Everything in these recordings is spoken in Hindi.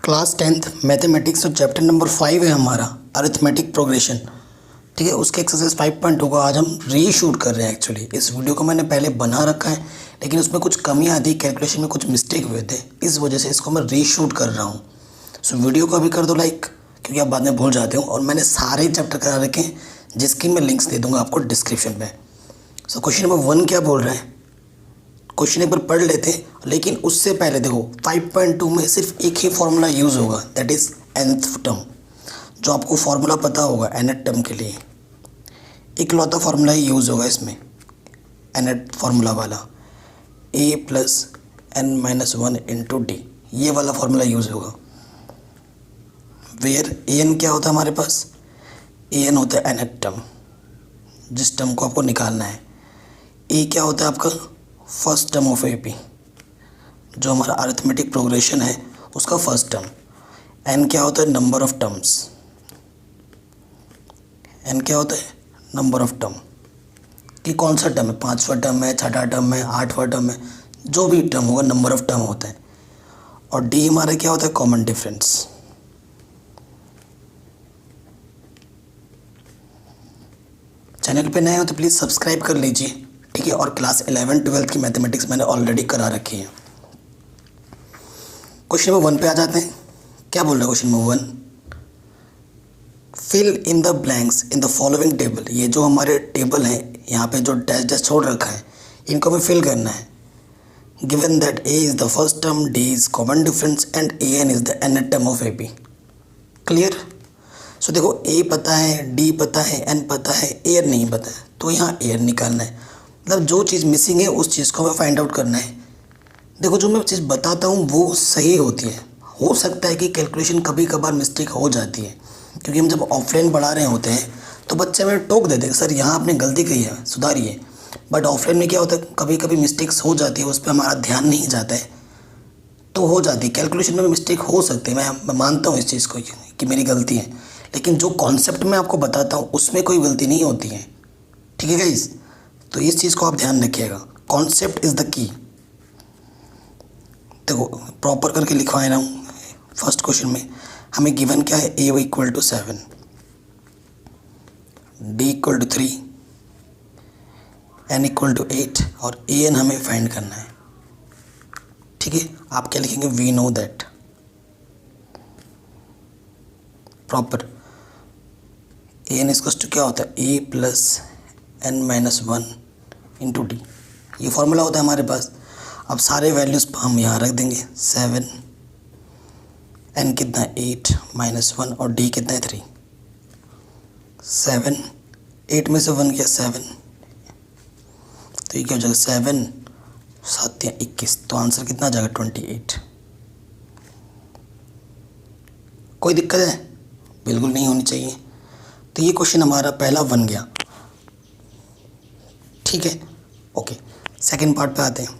क्लास 10th मैथमेटिक्स और चैप्टर नंबर 5 है हमारा अरिथमेटिक प्रोग्रेशन। ठीक है, उसके एक्सरसाइज 5.2 को आज हम रीशूट कर रहे हैं। एक्चुअली इस वीडियो को मैंने पहले बना रखा है, लेकिन उसमें कुछ कमियां थी, कैलकुलेशन में कुछ मिस्टेक हुए थे, इस वजह से इसको मैं रीशूट कर रहा हूँ। सो वीडियो को अभी कर दो लाइक, क्योंकि आप बाद में भूल जाते हो। और मैंने सारे चैप्टर करा रखे हैं, जिसकी मैं लिंक्स दे दूँगा आपको डिस्क्रिप्शन में। सो क्वेश्चन नंबर 1 क्या बोल रहे हैं, क्वेश्चन एक बार पढ़ लेते हैं। लेकिन उससे पहले देखो 5.2 में सिर्फ एक ही फॉर्मूला यूज़ होगा, दैट इज़ nth टर्म। जो आपको फॉर्मूला पता होगा nth टर्म के लिए, इकलौता फार्मूला ही यूज़ होगा इसमें, nth फार्मूला वाला a plus n minus 1 into D, ये वाला फार्मूला यूज़ होगा। वेयर an क्या होता है हमारे पास, an होता है nth टर्म, जिस टर्म को आपको निकालना है। a क्या होता है आपका फर्स्ट टर्म ऑफ AP, जो हमारा अरिथमेटिक प्रोग्रेशन है उसका फर्स्ट टर्म। n क्या होता है नंबर ऑफ टर्म्स, n क्या होता है नंबर ऑफ टर्म, कि कौन सा टर्म है, 5वां टर्म है, 6वां टर्म है, 8वां टर्म है, जो भी टर्म होगा नंबर ऑफ टर्म होता है। और d हमारा क्या होता है कॉमन डिफरेंस। चैनल पे नए हो तो प्लीज़ सब्सक्राइब कर लीजिए, ठीक है। और क्लास 11-12 की मैथमेटिक्स मैंने ऑलरेडी करा रखी है। क्वेश्चन नंबर 1 पे आ जाते हैं। क्या बोल रहा है question number 1, fill in the blanks in the following table. ये जो हमारे टेबल है, यहाँ पे जो डैश डैश छोड़ रखा है, इनको हमें फिल करना है। Given that a is the first term, d is common difference and an is the nth term of AP। Clear. So देखो a पता है, d पता है, n पता है, an नहीं पता है, तो यहाँ an निकालना है। मतलब जो चीज़ मिसिंग है उस चीज़ को हमें फाइंड आउट करना है। देखो जो मैं चीज़ बताता हूँ वो सही होती है, हो सकता है कि कैलकुलेशन कभी कभार मिस्टेक हो जाती है, क्योंकि हम जब ऑफलाइन पढ़ा रहे होते हैं तो बच्चे हमें टोक देते हैं, सर यहाँ आपने गलती की है, सुधारिए। बट ऑफलाइन में क्या होता है, कभी कभी मिस्टेक्स हो जाती है, उस पर हमारा ध्यान नहीं जाता है, तो हो जाती है। कैलकुलेशन में मिस्टेक हो सकती है, मैं मानता हूँ इस चीज़ को कि मेरी गलती है, लेकिन जो कॉन्सेप्ट मैं आपको बताता हूँ उसमें कोई गलती नहीं होती है। ठीक है गाइस, तो इस चीज़ को आप ध्यान रखिएगा, कॉन्सेप्ट इज़ द की। देखो प्रॉपर करके लिखवाए रहा हूँ। फर्स्ट क्वेश्चन में हमें गिवन क्या है, a equal to 7, d equal to 3, n equal to 8 और an हमें फाइंड करना है। ठीक है, आप क्या लिखेंगे, we know that. Proper an इसको टू क्या होता है, a plus n minus 1 into D, ये फॉर्मूला होता है हमारे पास। अब सारे वैल्यूज़ हम यहाँ रख देंगे, 7, n कितना है 8 माइनस 1 और d कितना है 3। 7, 8 में से 1 गया 7, तो ये क्या हो जाएगा 7 7 या 21, तो आंसर कितना आ जाएगा 28। कोई दिक्कत है, बिल्कुल नहीं होनी चाहिए। तो ये क्वेश्चन हमारा पहला बन गया। ठीक है, ओके। सेकंड पार्ट पे आते हैं।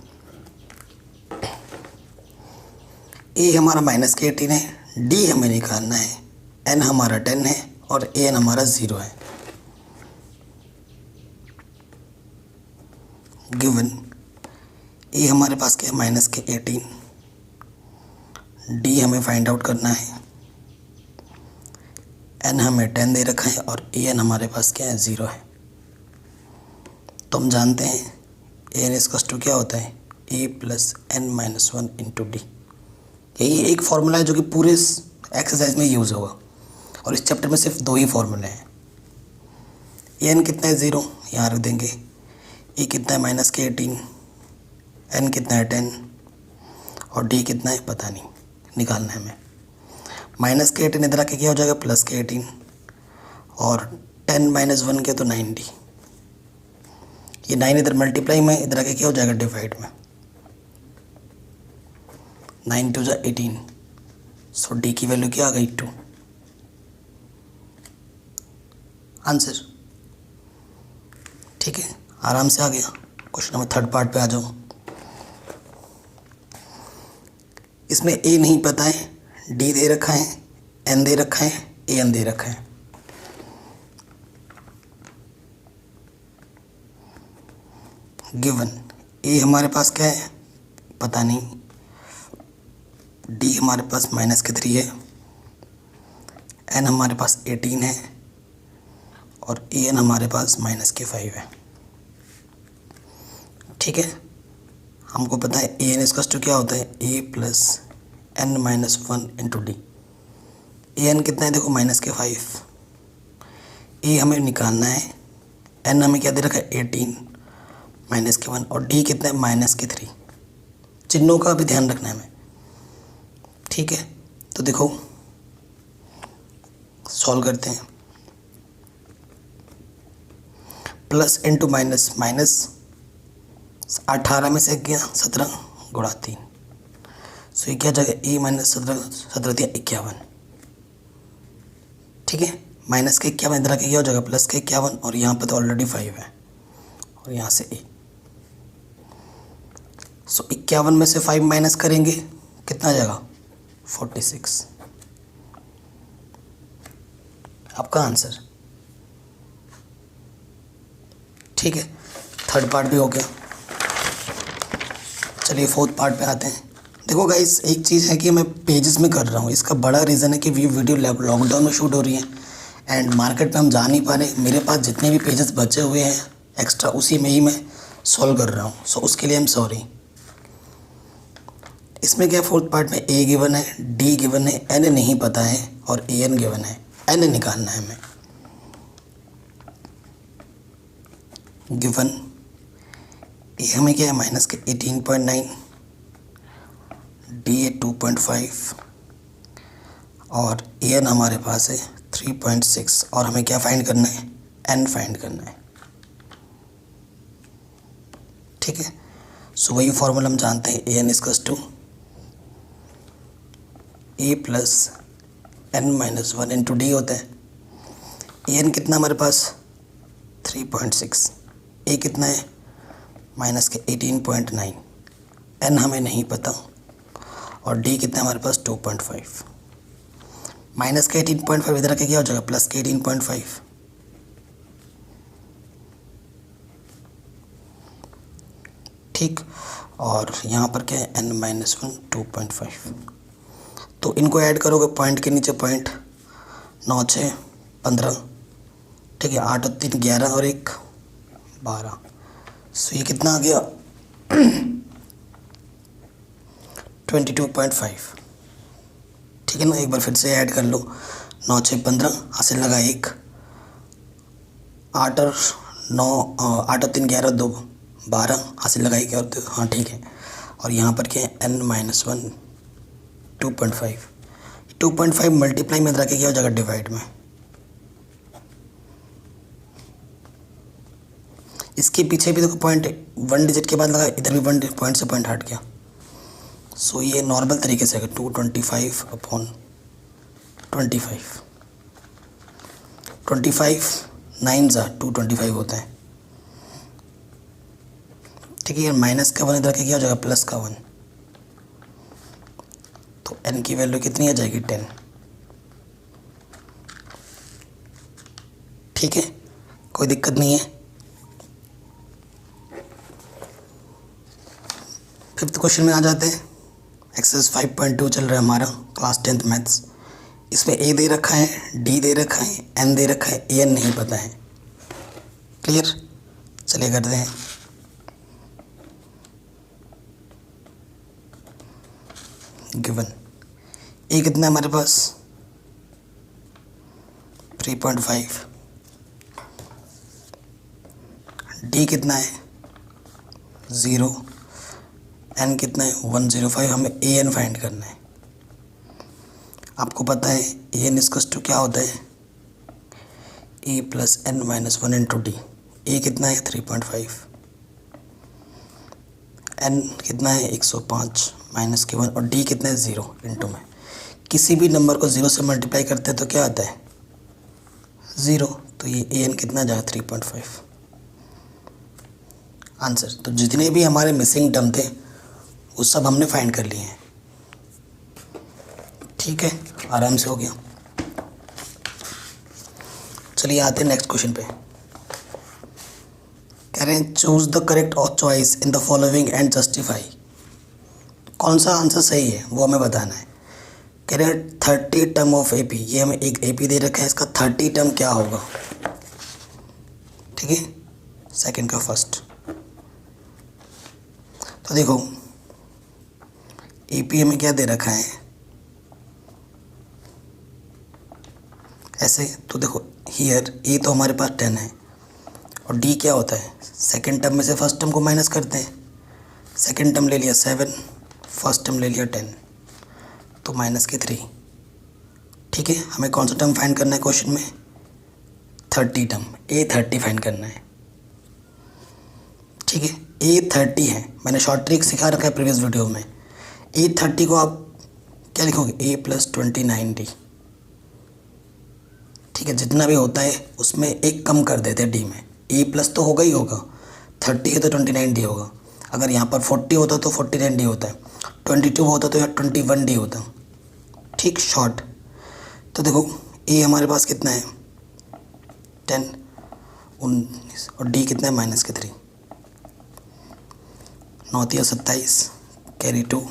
a हमारा -18 है, d हमें निकालना है, n हमारा 10 है और an हमारा 0 है। गिवन a हमारे पास क्या है -18, d हमें फाइंड आउट करना है, n हमें 10 दे रखा है और an हमारे पास क्या है 0 है। तो हम जानते हैं an इसका टू क्या होता है, a plus n minus 1 into D. यही एक फार्मूला है जो कि पूरे एक्सरसाइज में यूज़ होगा, और इस चैप्टर में सिर्फ 2 ही फार्मूले हैं। n कितना है 0, यहाँ रख देंगे। a कितना है -18, n कितना है 10 और d कितना है पता नहीं, निकालना है हमें। -18 इधर आके क्या हो जाएगा +18 और 10 माइनस 1 क्या तो 90, ये 9 इधर मल्टीप्लाई में, इधर आके क्या हो जाएगा डिवाइड में, 9 2 = 18। सो डी की वैल्यू क्या आ गई 2। आंसर ठीक है, आराम से आ गया। क्वेश्चन नंबर 3 पार्ट पे आ जाओ। इसमें a नहीं पता है, d दे रखा है, n दे रखा है, an दे रखा है। गिवन a हमारे पास क्या है पता नहीं, डी हमारे पास -3 है, एन हमारे पास 18 है और ए एन हमारे पास -5 है। ठीक है, हमको पता है ए एन इसका क्या होता है, a plus n -1 into D. A N कितना है, देखो -5। ए हमें निकालना है, एन हमें क्या दे रखा है 18 -1 और डी कितना है -3। चिन्हों का भी ध्यान रखना है हमें। ठीक है, तो देखो सॉल्व करते हैं। प्लस इंटू माइनस, माइनस 18 में से गया 17 गुणा 3, सो ये क्या जगह ए -17 दिया 51। ठीक है, माइनस के 51 इधर आके क्या हो जाएगा प्लस के 51 और यहाँ पे तो ऑलरेडी 5 है और यहाँ से ए। सो 51 में से 5 माइनस करेंगे कितना आ जाएगा 46, आपका आंसर। ठीक है, थर्ड पार्ट भी हो गया। चलिए फोर्थ पार्ट पे आते हैं। देखो गाइस, एक चीज़ है कि मैं पेजेस में कर रहा हूँ, इसका बड़ा रीज़न है कि वीडियो लॉकडाउन में शूट हो रही है एंड मार्केट में हम जा नहीं पा रहे। मेरे पास जितने भी पेजेस बचे हुए हैं एक्स्ट्रा, उसी में ही मैं सॉल्व कर रहा हूँ। सो उसके लिए आई एम सॉरी। इसमें क्या फोर्थ पार्ट में ए गिवन है, डी गिवन है, एन नहीं पता है और ए एन गिवन है। एन निकालना है हमें। गिवन ए हमें क्या है माइनस के 18.9, डी है 2.5 और ए एन हमारे पास है 3.6 और हमें क्या फाइंड करना है, एन फाइंड करना है। ठीक है, सो वही फॉर्मूला हम जानते हैं, a n equals to a plus n -1 into d होता है। ए एन कितना हमारे पास 3.6, ए कितना है माइनस के 18.9, एन हमें नहीं पता और डी कितना है हमारे पास 2.5। माइनस के 18.5 इधर आके क्या हो जाएगा प्लस के 18.5। ठीक, और यहाँ पर क्या है n -1 2.5। तो इनको ऐड करोगे पॉइंट के नीचे पॉइंट, 9 6 15। ठीक है, 8 और 3 11 और 1 12। सो ये कितना आ गया 22.5। ठीक है ना, एक बार फिर से ऐड कर लो, 9 6 15 हासिल लगा 1, 8 और 3 11 2 12 हासिल लगाई क्या और हाँ ठीक है। और यहाँ पर क्या है n -1 2.5 मल्टीप्लाई में रखे क्या हो जाएगा डिवाइड में। इसके पीछे भी देखो पॉइंट 1 डिजिट के बाद लगा, इधर भी 1 पॉइंट से पॉइंट हट गया। सो ये नॉर्मल तरीके से 225 अपॉन 25 9 225 होता है। ठीक है, माइनस का 1 इधर के क्या हो जाएगा प्लस का 1, तो n की वैल्यू कितनी आ जाएगी 10। ठीक है, कोई दिक्कत नहीं है। फिफ्थ क्वेश्चन में आ जाते हैं। एक्सरसाइज 5.2 चल रहा है हमारा क्लास 10th मैथ्स। इसमें ए दे रखा है, डी दे रखा है, एन दे रखा है, ए एन नहीं पता है। क्लियर, चलिए करते हैं। गिवन ए कितना है हमारे पास 3.5, डी कितना है 0, एन कितना है 105। हमें ए एन फाइंड करना है। आपको पता है ए एन इक्वल्स टू क्या होता है a plus n -1 into D. ए कितना है 3.5, एन कितना है 105 माइनस के 1 और डी कितना है 0 इंटू में। किसी भी नंबर को 0 से मल्टीप्लाई करते हैं तो क्या आता है 0, तो ये ए एन कितना जाएगा 3.5 आंसर। तो जितने भी हमारे मिसिंग टर्म थे वो सब हमने फाइंड कर लिए हैं। ठीक है, आराम से हो गया। चलिए आते हैं नेक्स्ट क्वेश्चन पे। कह रहे हैं choose the correct choice in the following and justify. कौन सा आंसर सही है वो हमें बताना है। कह रहे हैं 30 टर्म ऑफ AP, ये हमें एक AP दे रखा है, इसका 30 टर्म क्या होगा। ठीक है, सेकंड का फर्स्ट। तो देखो AP हमें क्या दे रखा है ऐसे, तो देखो हियर A तो हमारे पास 10 है और D क्या होता है, सेकंड टर्म में से फर्स्ट टर्म को माइनस करते हैं। सेकंड टर्म ले लिया 7, फर्स्ट टर्म ले लिया 10, तो माइनस के 3। ठीक है, हमें कौन सा टर्म फाइंड करना है क्वेश्चन में, 30 टर्म, A30 फाइंड करना है। ठीक है, A30 है, मैंने शॉर्ट ट्रिक सिखा रखा है प्रीवियस वीडियो में। A30 को आप क्या लिखोगे, A+29D। ठीक है, जितना भी होता है उसमें एक कम कर देते हैं D में, A+ तो होगा ही होगा, 30 है तो 29D होगा। अगर यहाँ पर 40 होता तो 49D होता है, 22 होता तो यहाँ 21D होता। ठीक, शॉर्ट। तो देखो A हमारे पास कितना है 10, 19 और D कितना है माइनस के 3, 9 × 27 कैरी 2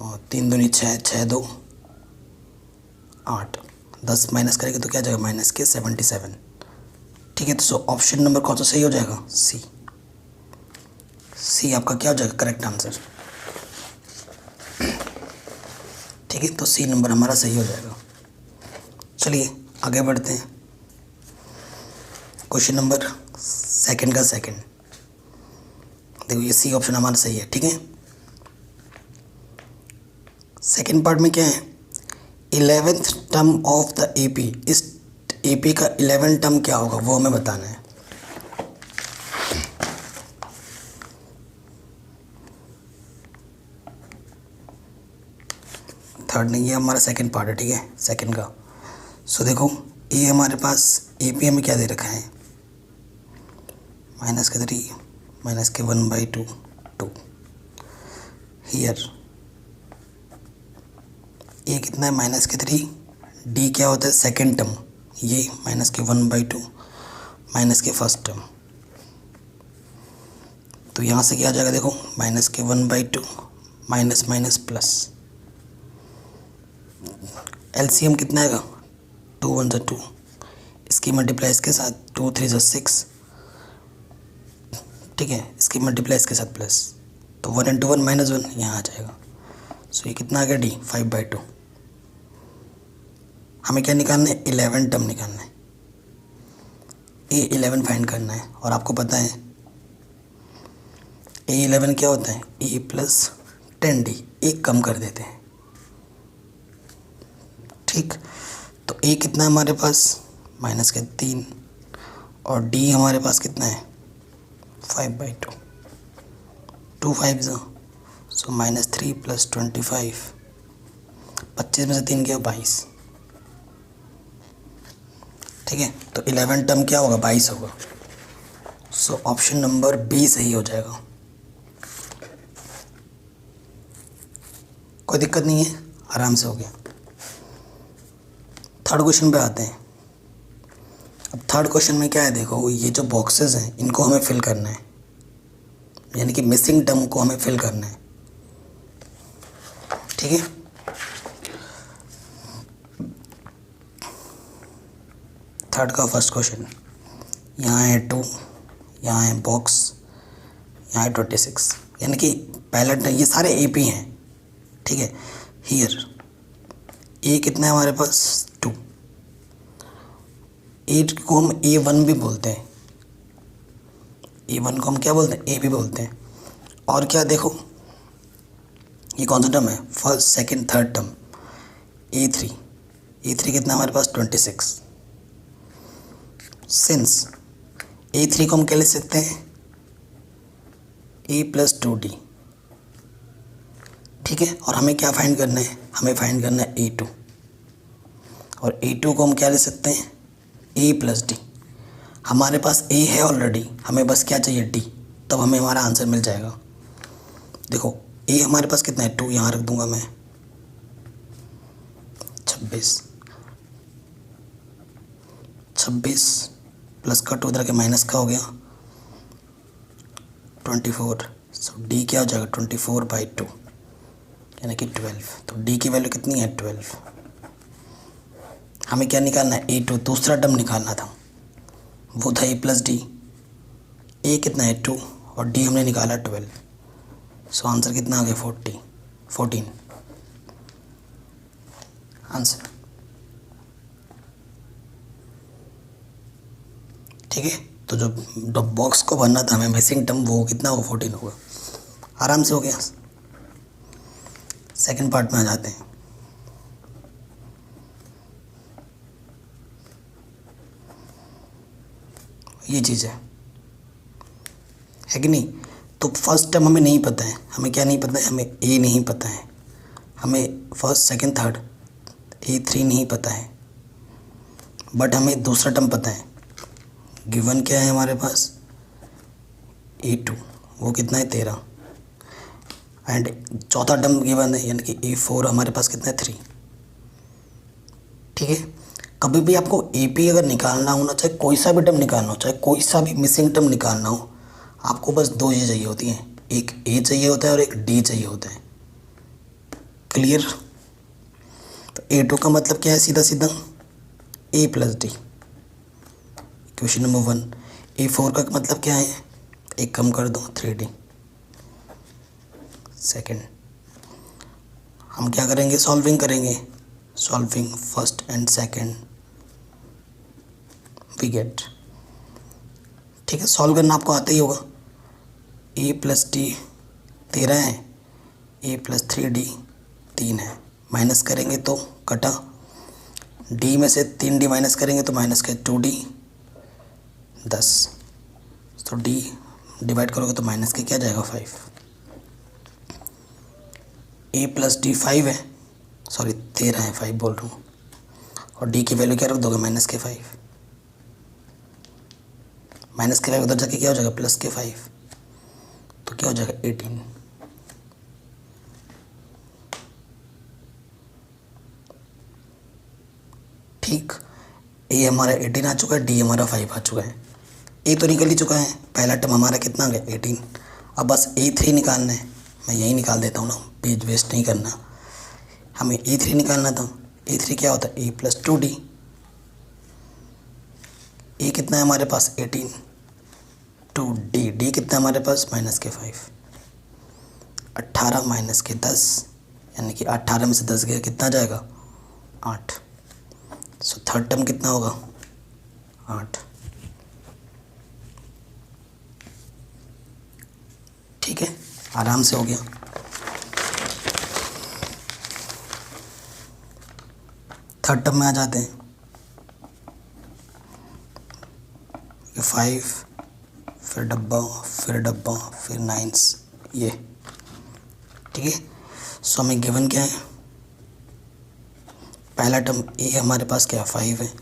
और 3 दूनी 6, 6 2 8, 10 माइनस करेंगे तो क्या जाएगा माइनस के 77। ठीक है, तो ऑप्शन नंबर कौन सा सही हो जाएगा, सी आपका क्या हो जाएगा करेक्ट आंसर। ठीक है, तो C नंबर हमारा सही हो जाएगा। चलिए आगे बढ़ते हैं, क्वेश्चन नंबर सेकंड का सेकंड। देखो ये C ऑप्शन हमारा सही है। ठीक है, सेकंड पार्ट में क्या है, 11th term of the AP, इस AP का 11 टर्म क्या होगा वो हमें बताना है। थर्ड नहीं, ये हमारा सेकंड पार्ट है। ठीक है, सेकंड का। सो देखो ये हमारे पास AP हमें क्या दे रखा है, माइनस के 3, माइनस के 1/2 2। हियर ये कितना है माइनस के 3, D क्या होता है सेकंड टर्म, ये माइनस के 1/2 माइनस के फर्स्ट टर्म। तो यहाँ से क्या आ जाएगा, देखो माइनस के 1/2 माइनस माइनस प्लस, LCM कितना आएगा 2 1 2, इसकी मल्टीप्लाई इसके साथ 2 3 6। ठीक है, इसकी मल्टीप्लाई इसके साथ प्लस, तो 1 × 1 -1 यहाँ आ जाएगा। सो ये कितना आ गया D 5/2। हमें क्या निकालना है, 11 टर्म निकालना है, A11 फाइंड करना है। और आपको पता है A11 क्या होता है, A+10D, एक कम कर देते हैं। ठीक, तो A कितना है हमारे पास माइनस के 3 और D हमारे पास कितना है 5/2, 2 5 सो -3 + 25, 25 में से 3 गया 22। ठीक है, तो 11 टर्म क्या होगा 22 होगा। सो ऑप्शन नंबर B सही हो जाएगा। कोई दिक्कत नहीं है, आराम से हो गया। थर्ड क्वेश्चन पे आते हैं। अब थर्ड क्वेश्चन में क्या है, देखो ये जो बॉक्सेस हैं इनको हमें फिल करना है, यानी कि मिसिंग टर्म को हमें फिल करना है। ठीक है, थर्ड का फर्स्ट क्वेश्चन, यहाँ है 2, यहाँ है बॉक्स, यहाँ है 26, यानी कि पहला ये सारे AP हैं। ठीक है, हियर A कितना है हमारे पास 2, 8 को हम A1 भी बोलते हैं, A1 को हम क्या बोलते हैं A भी बोलते हैं। और क्या देखो ये कौन सा टर्म है, first second third term A3 कितना हमारे पास 26। सिंस A3 को हम क्या लिख सकते हैं A+2D। ठीक है, और हमें क्या फाइंड करना है, हमें फाइंड करना है A2, और A2 को हम क्या ले सकते हैं A+D। हमारे पास A है ऑलरेडी, हमें बस क्या चाहिए D, तब हमें हमारा आंसर मिल जाएगा। देखो A हमारे पास कितना है 2, यहाँ रख दूंगा मैं 26 प्लस का 2 इधर के माइनस का हो गया 24 सो डी क्या हो जाएगा 24/2 यानी कि 12। तो डी की वैल्यू कितनी है 12। हमें क्या निकालना है A2, दूसरा टर्म निकालना था, वो था A+D। ए कितना है 2 और डी हमने निकाला 12। सो आंसर कितना आ गया 14 आंसर। ठीक है, तो जो बॉक्स को भरना था हमें मिसिंग टर्म वो कितना होगा 14 होगा। आराम से हो गया। सेकंड पार्ट में आ जाते हैं। ये चीज़ है कि नहीं। तो फर्स्ट टर्म हमें नहीं पता है, हमें क्या नहीं पता है, हमें ए नहीं पता है, हमें फर्स्ट सेकंड थर्ड A3 नहीं पता है, बट हमें दूसरा टर्म पता है। गिवन क्या है हमारे पास A2, वो कितना है 13, एंड चौथा टर्म गिवन है यानी कि A4 हमारे पास कितना है 3। ठीक है, कभी भी आपको AP अगर निकालना हो ना, चाहे कोई सा भी टर्म निकालना हो, चाहे कोई सा भी मिसिंग टर्म निकालना हो, आपको बस दो चीज़ चाहिए होती हैं, एक A चाहिए होता है और एक D चाहिए होता है। क्लियर। तो A2 का मतलब क्या है, सीधा सीधा A+D, क्वेश्चन नंबर 1। A4 का मतलब क्या है, एक कम कर दो 3D। सेकंड हम क्या करेंगे, सॉल्विंग करेंगे, solving first and second we get. ठीक है, सॉल्व करना आपको आता ही होगा। A+D 13 है, A+3D 3 है, माइनस करेंगे तो कटा, D में से 3D माइनस करेंगे तो माइनस के 2D 10। तो D डिवाइड करोगे तो माइनस के क्या जाएगा 5। A+D 5 है, सॉरी 13 है, 5 बोल रहा हूँ, और D की वैल्यू क्या रख दोगे -5। -5 उधर जाके क्या हो जाएगा +5, तो क्या हो जाएगा 18। ठीक, ए हमारा 18 आ चुका है, डी हमारा 5 आ चुका है। ए तो निकल ही चुका है, पहला टर्म हमारा कितना आ गया 18। अब बस A3 निकालना है, मैं यही निकाल देता हूँ ना, पेज वेस्ट नहीं करना। हमें A3 निकालना था, A3 क्या होता है A+2D। ए कितना है हमारे पास 18, टू डी कितना है हमारे पास -5। 18 -10 यानी कि 18 में से 10 गया कितना जाएगा 8। सो थर्ड टर्म कितना होगा 8। ठीक है, आराम से हो गया। थर्ड टर्म में आ जाते हैं। 5 फिर डब्बा फिर 9 ये। ठीक है, सो हमें गिवन क्या है, पहला टर्म ए हमारे पास क्या है 5 है,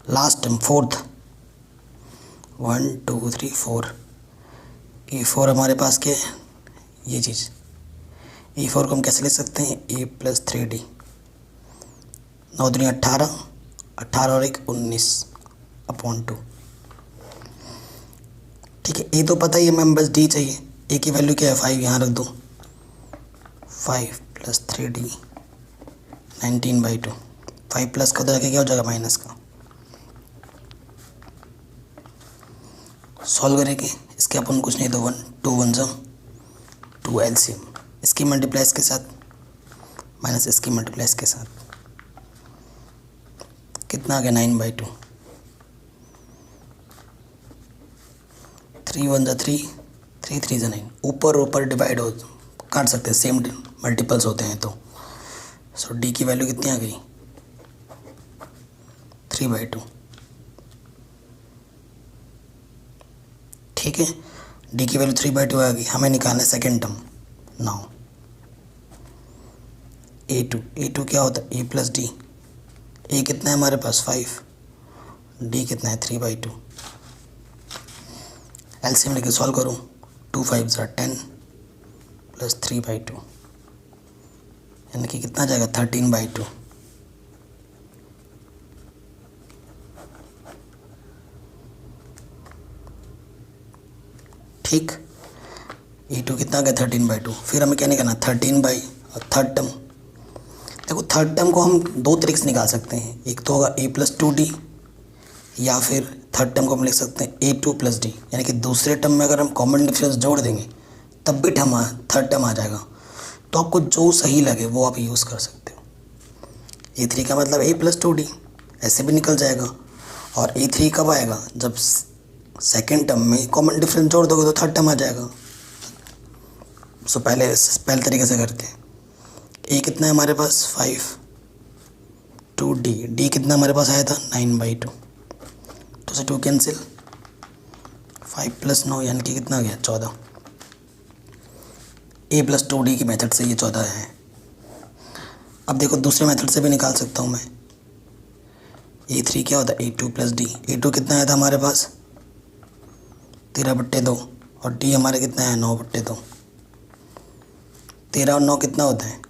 लास्ट टर्म फोर्थ 1 2 3 4, E4 हमारे पास क्या है, ये चीज़ E4 को हम कैसे लिख सकते हैं A+3D। 9 दूनी 18, 18 और 1 19/2। ठीक है, ए तो पता ही है मैम, बस डी चाहिए। ए की वैल्यू क्या है 5, यहाँ रख दो, 5 + 3D 19/2। 5 प्लस का उधर क्या हो जाएगा माइनस का। सॉल्व करेंगे, इसके अपन कुछ नहीं, तो 1 2 1 2 LCM, इसकी मल्टीप्लाई इसके साथ माइनस इसकी मल्टीप्लाई इसके साथ, कितना आ गया 9/2। 3 1 3 3 3 9, ऊपर ऊपर डिवाइड हो काट सकते हैं, सेम मल्टीपल्स होते हैं तो। सो डी की वैल्यू कितनी आ गई 3/2। ठीक है, डी की वैल्यू 3/2 आ गई। हमें निकालना है सेकेंड टर्म। नाउ A2 क्या होता है A+D। ए कितना है हमारे पास 5, डी कितना है 3/2। एलसीएम लेके सॉल्व करूँ, 2 5 10 + 3/2 यानी कि कितना जाएगा 13/2। ठीक, E2 कितना आ गया 13/2। फिर हमें क्या निकालना 13 बाई और थर्ड टर्म। देखो थर्ड टर्म को हम दो तरीके से निकाल सकते हैं, एक तो होगा A+2D या फिर थर्ड टर्म को हम लिख सकते हैं A2+D, यानी कि दूसरे टर्म में अगर हम कॉमन डिफरेंस जोड़ देंगे तब भी थर्ड टर्म आ जाएगा। तो आपको जो सही लगे वो आप यूज़ कर सकते हो। A3 का मतलब A+2D ऐसे भी निकल जाएगा, और A3 कब आएगा जब सेकेंड टर्म में कॉमन डिफरेंस जोड़ दोगे तो थर्ड टर्म आ जाएगा। सो पहले तरीके से करते हैं। A कितना है हमारे पास 5, 2D कितना हमारे पास आया था 9/2, तो से 2 कैंसिल, 5 + 9 यानी कि कितना आ गया 14। A+2D की मेथड से ये 14 है। अब देखो दूसरे मेथड से भी निकाल सकता हूँ मैं। A3 क्या होता है A2+D। A2 कितना आया था हमारे पास 13/2, और D हमारे कितना है 9/2। 13 और 9 कितना होता है,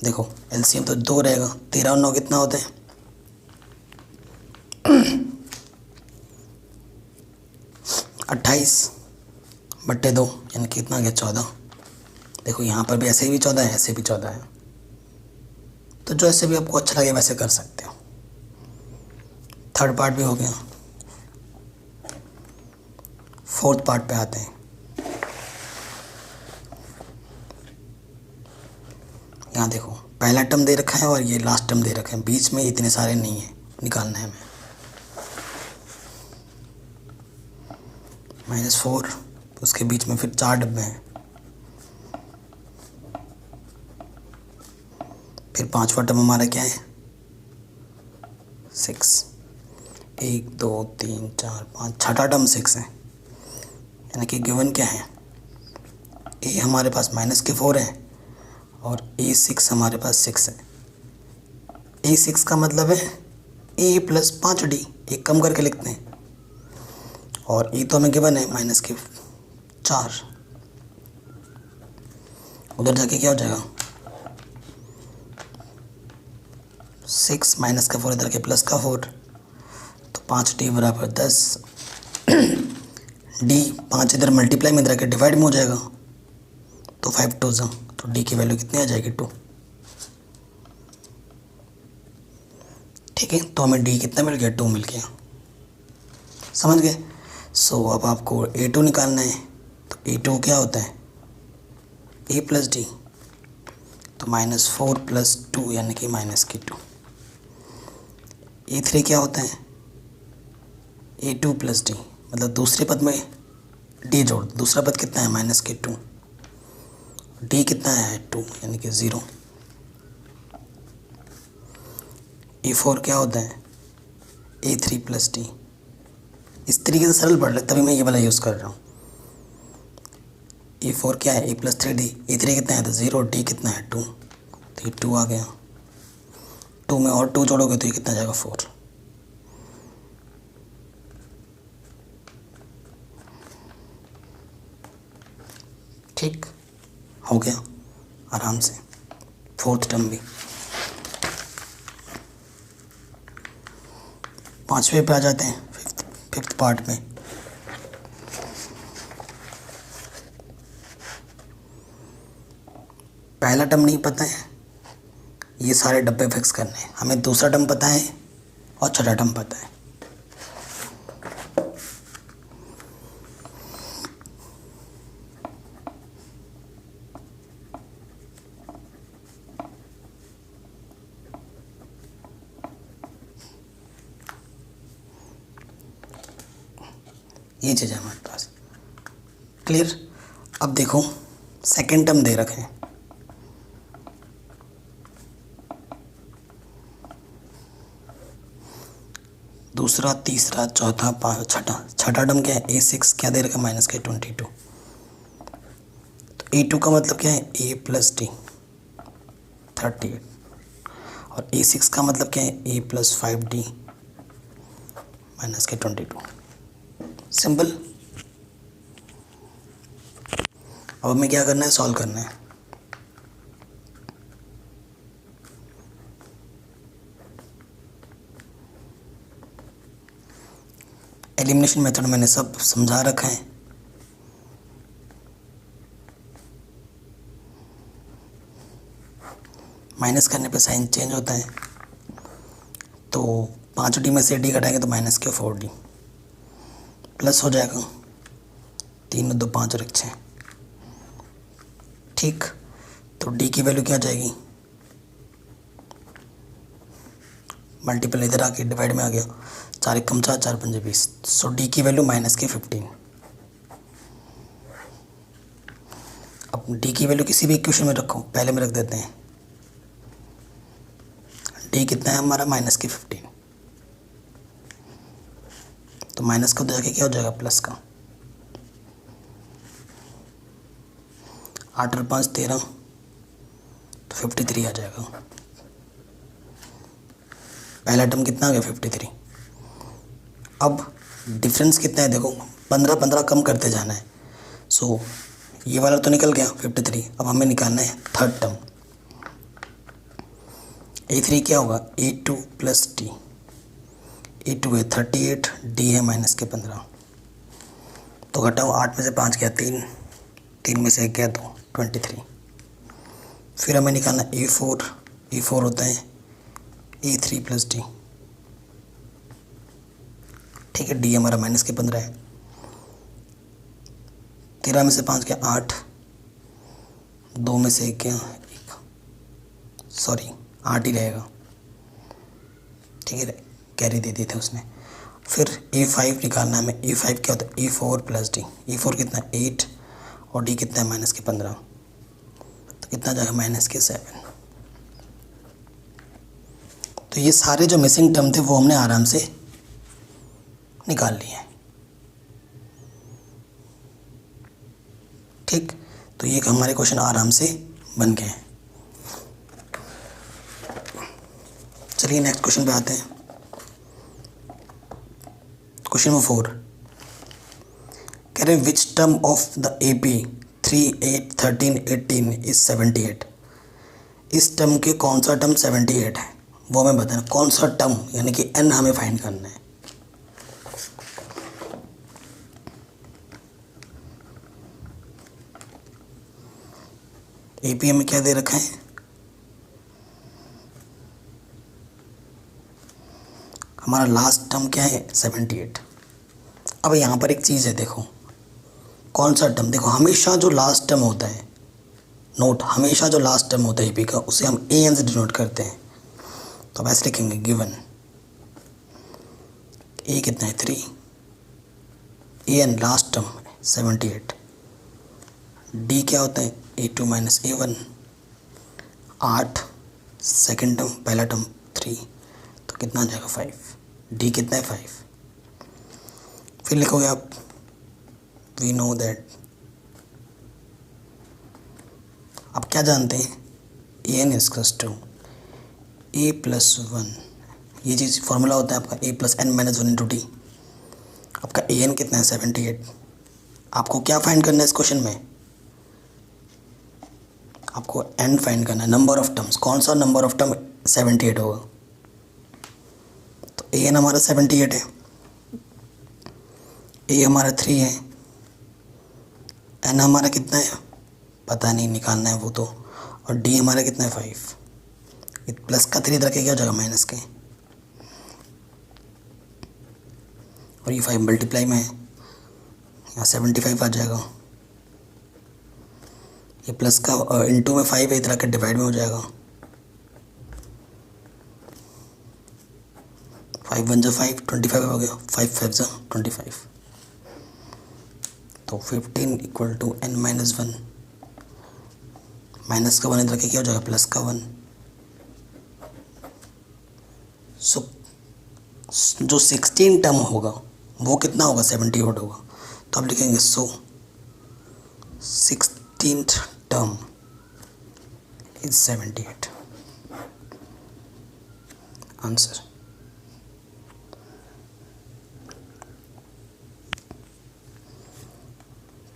देखो LCM तो 2 रहेगा। 13 और 9 कितना होता है 28/2, यानी कितना आ गया 14। देखो यहाँ पर भी ऐसे भी 14 है, ऐसे भी 14 है, तो जो ऐसे भी आपको अच्छा लगे वैसे कर सकते हो। थर्ड पार्ट भी हो गया। फोर्थ पार्ट पे आते हैं। यहाँ देखो पहला टर्म दे रखा है और ये लास्ट टर्म दे रखा है, बीच में इतने सारे नहीं है, निकालना है हमें। -4, उसके बीच में फिर 4 डब्बे हैं, फिर पांचवा टर्म हमारा क्या है 6। 1 2 3 4 5, छठा टर्म 6 है, यानी कि गिवन क्या है A हमारे पास -4 है और A6 हमारे पास 6 है। A6 का मतलब है A + 5D, एक कम करके लिखते हैं, और E तो हमें गिवन है -4। उधर जाके क्या हो जाएगा 6 -4 इधर के +4, तो 5D = 10। D 5 इधर मल्टीप्लाई में इधर के डिवाइड में हो जाएगा, तो 5 2 जा, तो D की वैल्यू कितनी आ जाएगी 2। ठीक है, तो हमें D कितना मिल गया 2 मिल गया, समझ गए। सो अब आपको A2 निकालना है, तो A2 क्या होता है A+D, तो -4 + 2 यानी कि -2। A3 क्या होता है A2+D, मतलब दूसरे पद में D जोड़, दूसरा पद कितना है -2, D कितना है 2 यानी कि 0। A4 क्या होता है A3+D। इस तरीके से सरल पढ़ ले, तभी मैं ये वाला यूज़ कर रहा हूँ। A4 क्या है A+3D। A3 कितना है तो 0, D कितना है 2, तो ये 2 आ गया। 2 में और 2 जोड़ोगे तो ये कितना जाएगा 4। ठीक हो गया आराम से, फोर्थ टर्म भी। पांचवे पे आ जाते हैं, फिफ्थ पार्ट में। पहला टर्म नहीं पता है, ये सारे डब्बे फिक्स करने हैं। हमें दूसरा टर्म पता है और छठा टर्म पता है। ये चीज़ है हमारे पास, क्लियर। अब देखो सेकेंड टर्म दे रखे हैं, दूसरा तीसरा चौथा छठा। छठा टर्म क्या है A6 क्या दे रखा है -22। तो A2 का मतलब क्या है A+D 38, और A6 का मतलब क्या है A + 5D -22। सिंपल। अब हमें क्या करना है सॉल्व करना है। एलिमिनेशन मेथड मैंने सब समझा रखा है। माइनस करने पे साइन चेंज होता है, तो 5D में से D घटाएंगे तो -4D प्लस हो जाएगा 3 2 5 और 1 6। ठीक, तो D की वैल्यू क्या आ जाएगी, मल्टीपल इधर आके डिवाइड में आ गया, 4 1 4 4 5 20। सो D की वैल्यू -15। अब D की वैल्यू किसी भी इक्वेशन में रखो, पहले में रख देते हैं। D कितना है हमारा -15, तो माइनस का जाके क्या हो जाएगा प्लस का। 8 और 5 13, तो 53 आ जाएगा। पहला टर्म कितना आ गया 53। अब डिफरेंस कितना है देखो, 15 15 कम करते जाना है। सो ये वाला तो निकल गया 53। अब हमें निकालना है थर्ड टर्म। A3 क्या होगा, A2 प्लस D। A2 है 38, D है -15। तो घटाओ, 8 में से 5 गया 3, 3 में से 1 गया 2, 23। फिर हमें निकालना A4। A4 होता है A3 प्लस D। ठीक है, D हमारा -15 है। 13 में से 5 गया 8, 2 में से 1 गया 8 ही रहेगा। ठीक है, कैरी दे दी थी उसने। फिर A5 निकालना है हमें। A5 क्या होता है, A4 प्लस D। A4 कितना है 8 और D कितना है -15, तो कितना जाएगा -7। तो ये सारे जो मिसिंग टर्म थे वो हमने आराम से निकाल लिए हैं। ठीक, तो ये हमारे क्वेश्चन आराम से बन गए हैं। चलिए नेक्स्ट क्वेश्चन पे आते हैं। क्वेश्चन नंबर 4 कह रहे हैं which term of the AP 3 8 13 18 is 78। इस टर्म के कौन सा टर्म 78 है वो हमें बताना। कौन सा टर्म, यानी कि n हमें फाइंड करना है। AP हमें क्या दे रखा है, हमारा लास्ट टर्म क्या है 78। अब यहाँ पर एक चीज़ है, देखो कौन सा टर्म, देखो हमेशा जो लास्ट टर्म होता है, नोट, हमेशा जो लास्ट टर्म होता है AP का उसे हम AN से डिनोट करते हैं। तो अब ऐसे लिखेंगे गिवन A कितना है 3, AN लास्ट टर्म 78, D क्या होता है A2 minus A1, 8 second term, पहला टर्म 3, तो कितना आ जाएगा 5। D कितना है 5। फिर लिखोगे आप वी नो दैट, आप क्या जानते हैं AN equals to A plus 1। ये चीज़ फॉर्मूला होता है आपका A plus N minus 1 into D। आपका AN कितना है 78। आपको क्या फाइंड करना है इस क्वेश्चन में, आपको N फाइंड करना है, नंबर ऑफ टर्म्स। कौन सा नंबर ऑफ टर्म 78 होगा, तो AN हमारा 78 है, A हमारा 3 है, N हमारा कितना है पता नहीं, निकालना है वो तो, और D हमारा कितना है 5। ये प्लस का 3 इधर के क्या हो जाएगा माइनस के, और ये 5 मल्टीप्लाई में है, यहाँ 75 आ जाएगा। ये प्लस का इंटू में 5 है, इधर के डिवाइड में हो जाएगा। 5 1 जा 5, 25 हो गया, 5 5 जा 25, तो 15 equal to N minus 1। Minus का 1 इधर के क्या हो जाएगा प्लस का 1। सो जो 16 टर्म होगा वो कितना होगा 78 होगा। तो आप लिखेंगे सो 16th टर्म इज 78 आंसर।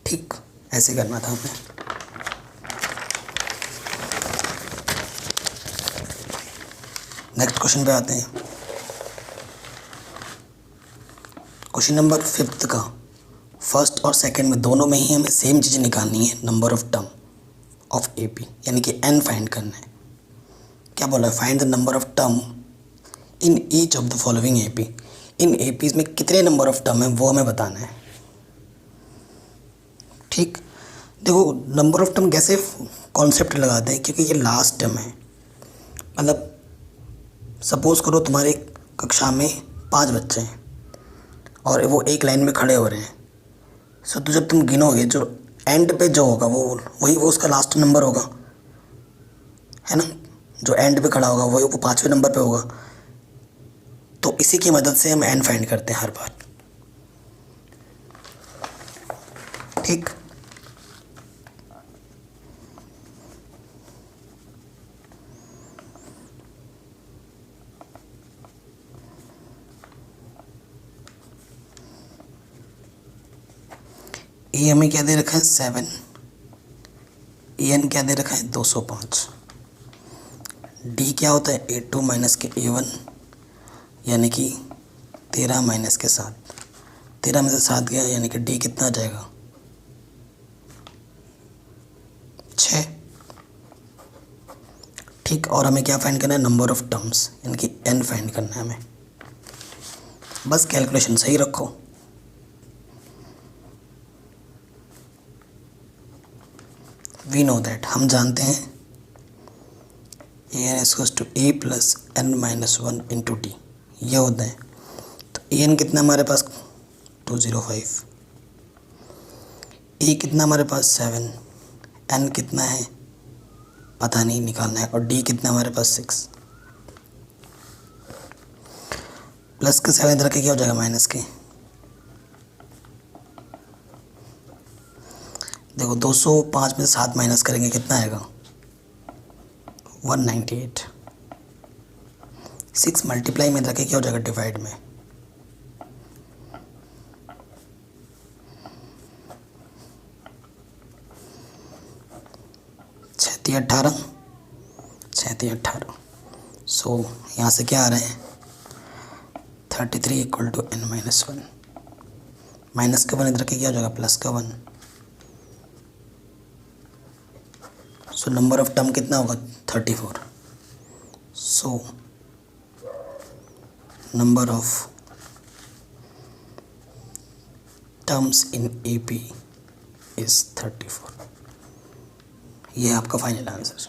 ठीक, ऐसे करना था हमें। नेक्स्ट क्वेश्चन पे आते हैं। क्वेश्चन नंबर 5 का फर्स्ट और सेकंड में दोनों में ही हमें सेम चीज़ निकालनी है, number of term of AP, यानी कि n फाइंड करना है। क्या बोला है? Find the number of term in each of the following AP। In APs में कितने नंबर ऑफ टर्म है वो हमें बताना है। ठीक, देखो नंबर ऑफ टर्म कैसे कॉन्सेप्ट लगाते हैं, क्योंकि ये लास्ट टर्म है। मतलब सपोज करो तुम्हारी कक्षा में 5 बच्चे हैं और वो एक लाइन में खड़े हो रहे हैं। सो तो जब तुम गिनोगे जो एंड पे जो होगा वो उसका लास्ट नंबर होगा, है ना। जो एंड पे खड़ा होगा वो 5वें नंबर पे होगा। तो इसी की मदद से हम n फाइंड करते हैं हर बार। ठीक, ये हमें क्या दे रखा है 7, EN क्या दे रखा है 205। D क्या होता है A2 माइनस के A1, यानी कि 13 माइनस के 7। 13 में से 7 गया, यानी कि D कितना आ जाएगा 6। ठीक, और हमें क्या फाइंड करना है? नंबर ऑफ टर्म्स, यानी कि n फाइंड करना है हमें। बस कैलकुलेशन सही रखो। वी नो दैट, हम जानते हैं an equals to a plus n minus 1 into D, ये होता है। तो an कितना हमारे पास 205, a कितना हमारे पास 7, n कितना है पता नहीं, निकालना है, और d कितना हमारे पास 6। प्लस के 7 इधर के क्या हो जाएगा माइनस के। देखो 205 में 7 माइनस करेंगे कितना आएगा 198। 6 मल्टीप्लाई में रखे क्या हो जाएगा डिवाइड में। छत्ती 18, 18। सो यहाँ से क्या आ रहे हैं 33 equal to n minus 1। Minus का 1 इधर के क्या हो जाएगा प्लस का 1। सो नंबर ऑफ टर्म कितना होगा 34। So number of terms in AP is 34। ये है आपका फाइनल आंसर।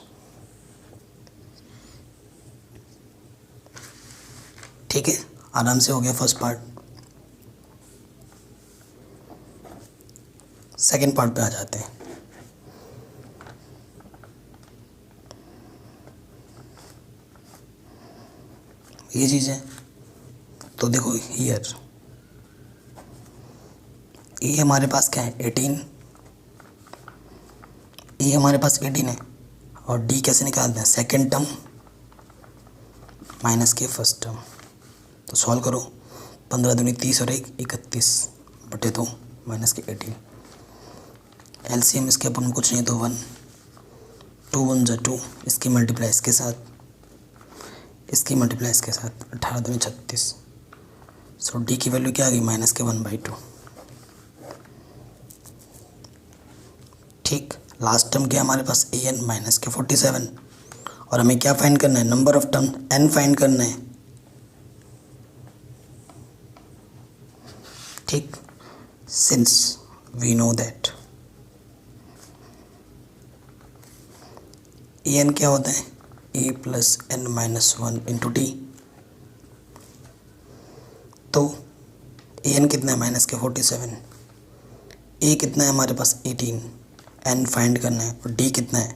ठीक है, आराम से हो गया फर्स्ट पार्ट। सेकंड पार्ट पे आ जाते हैं। ये चीज़ है, तो देखो हियर ये हमारे पास क्या है 18, ये हमारे पास 18 है, और डी कैसे निकालते हैं सेकंड टर्म माइनस के फर्स्ट टर्म। तो सॉल्व करो, 15 दूनी 30 और 1 31 बटे 2 माइनस के 18। LCM इसके अपन में कुछ नहीं तो 1, 2 1 जा 2, इसकी मल्टीप्लाई इसके साथ, इसकी मल्टीप्लाई इसके साथ, 18 दूनी 36। सो डी की वैल्यू क्या आ गई माइनस के 1/2। ठीक, लास्ट टर्म क्या हमारे पास an माइनस के 47, और हमें क्या फाइंड करना है number of term n find करना है। ठीक, since we know that an क्या होता है a plus n minus 1 into D. तो an कितना है माइनस के 47, a कितना है हमारे पास 18, n फाइंड करना है, और d कितना है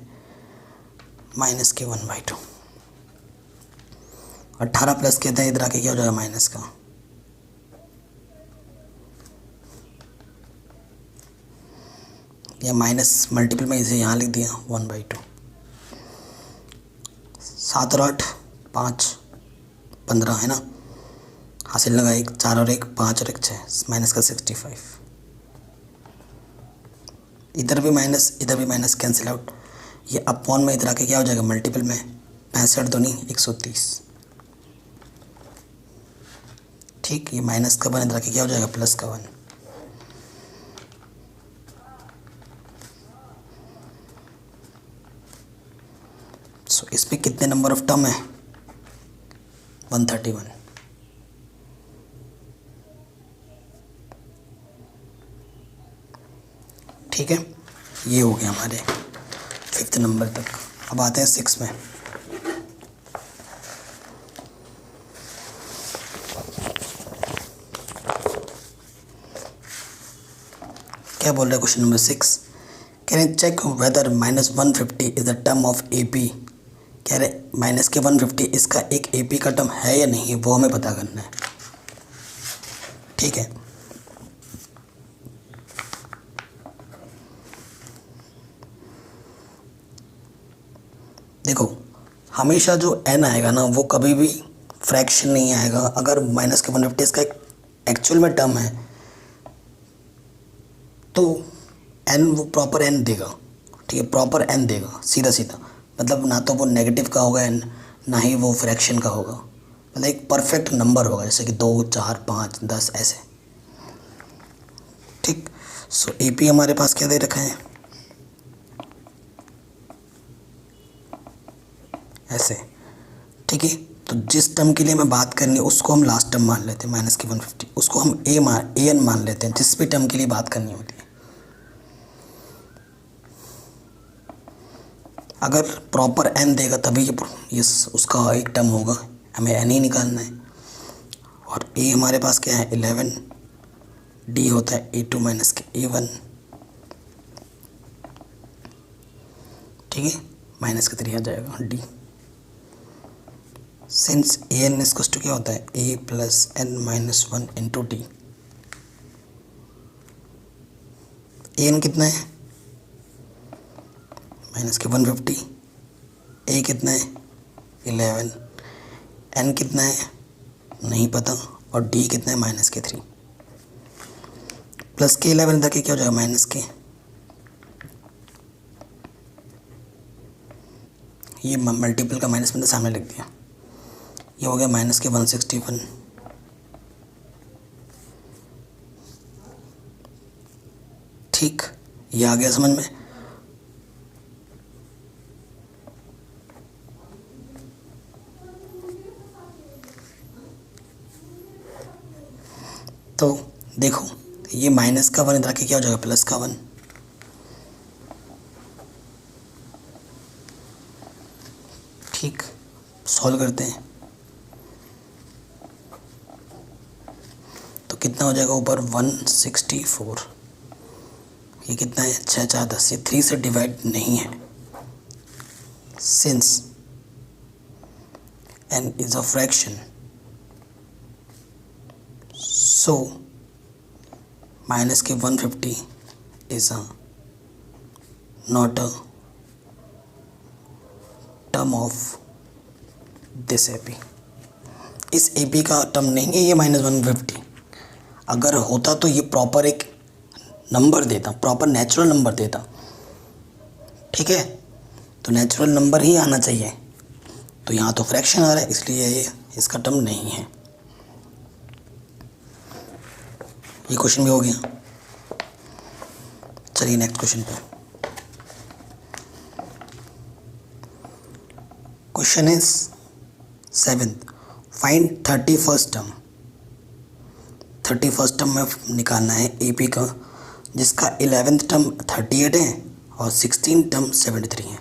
माइनस के 1/2। 18 प्लस कहते हैं इधर आके क्या हो जाएगा माइनस का, या माइनस मल्टीपल में इसे यहाँ लिख दिया 1/2। 7 और 8 5 15 है ना, हासिल लगा 1 4 और 1 5 और 1 6 माइनस का 65। इधर भी माइनस कैंसिल आउट, ये अपॉन में इधर आके क्या हो जाएगा मल्टीपल में 65 दूनी 130। ठीक, ये माइनस का वन इधर आके क्या हो जाएगा, प्लस का वन। सो इस पे कितने नंबर ऑफ टर्म है, 131। ठीक है, ये हो गया हमारे 5th नंबर तक। अब आते हैं 6 में। क्या बोल रहा है question number 6, can you check whether -150 is the term of AP। कह रहे माइनस के 150 इसका एक AP का टर्म है या नहीं है, वो हमें पता करना है। ठीक है, देखो हमेशा जो n आएगा ना वो कभी भी फ्रैक्शन नहीं आएगा। अगर माइनस के 150 इसका एक एक्चुअल में टर्म है तो n वो प्रॉपर n देगा। ठीक है, प्रॉपर n देगा सीधा सीधा, मतलब ना तो वो नेगेटिव का होगा n, ना ही वो फ्रैक्शन का होगा, मतलब एक परफेक्ट नंबर होगा, जैसे कि 2, 4, 5, 10 ऐसे। ठीक, सो AP हमारे पास क्या दे रखा है, ऐसे। ठीक है, तो जिस टर्म के लिए हमें बात करनी है उसको हम लास्ट टर्म मान लेते हैं, माइनस के 150, उसको हम AN मान लेते हैं जिस भी टर्म के लिए बात करनी होती है। अगर प्रॉपर n देगा तभी ये उसका एक टर्म होगा, हमें n ही निकालना है। और A हमारे पास क्या है, 11, D होता है A2 माइनस के A1। ठीक है, माइनस का 3 आ जाएगा D। Since AN equals to क्या होता है, A plus n minus 1 into D। AN कितना है, माइनस के 150, A कितना है 11, n कितना है नहीं पता, और D कितना है माइनस के 3। प्लस के 11 तक क्या हो जाएगा, माइनस के, ये मल्टीपल का माइनस मैंने सामने लिख दिया, ये हो गया माइनस के 161। ठीक, ये आ गया समझ में। तो देखो ये माइनस का 1 इधर आके क्या हो जाएगा, प्लस का 1। ठीक, सॉल्व करते हैं तो कितना हो जाएगा, ऊपर 164, ये कितना है 6, 4, 10, ये 3 से डिवाइड नहीं है। Since n is a fraction, so minus के 150 is not a term of this AP। इस AP का टर्म नहीं है ये -150। अगर होता तो ये प्रॉपर एक नंबर देता, प्रॉपर नेचुरल नंबर देता। ठीक है, तो नेचुरल नंबर ही आना चाहिए, तो यहाँ तो फ्रैक्शन आ रहा है इसलिए ये इसका टर्म नहीं है। ये क्वेश्चन भी हो गया। चलिए नेक्स्ट क्वेश्चन पे। Question is 7th, find 31st term. 31st term में निकालना है AP का, जिसका 11th टर्म 38 है और 16 टर्म 73 है।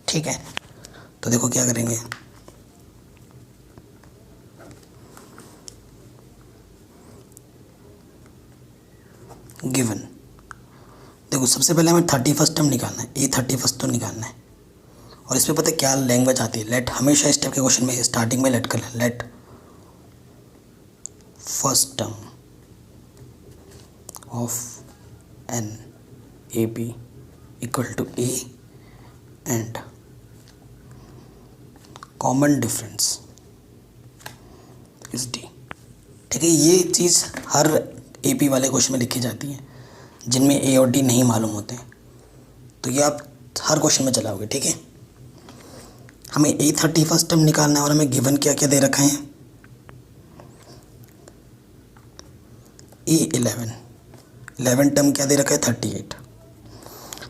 ठीक है, तो देखो क्या करेंगे, गिवन। देखो सबसे पहले हमें 31st टर्म निकालना है, ये 31st तो निकालना है। और इसमें पता है क्या लैंग्वेज आती है, लेट। हमेशा इस टाइप के क्वेश्चन में स्टार्टिंग में लेट कर लें, let first term of an AP equal to A and common difference is D। ठीक है, ये चीज़ हर AP वाले क्वेश्चन में लिखी जाती है जिनमें A और D नहीं मालूम होते हैं, तो ये आप हर क्वेश्चन में चलाओगे। ठीक है, हमें A31 टर्म निकालना है और हमें गिवन क्या क्या दे रखा है, A11 11 टर्म क्या दे रखा है 38।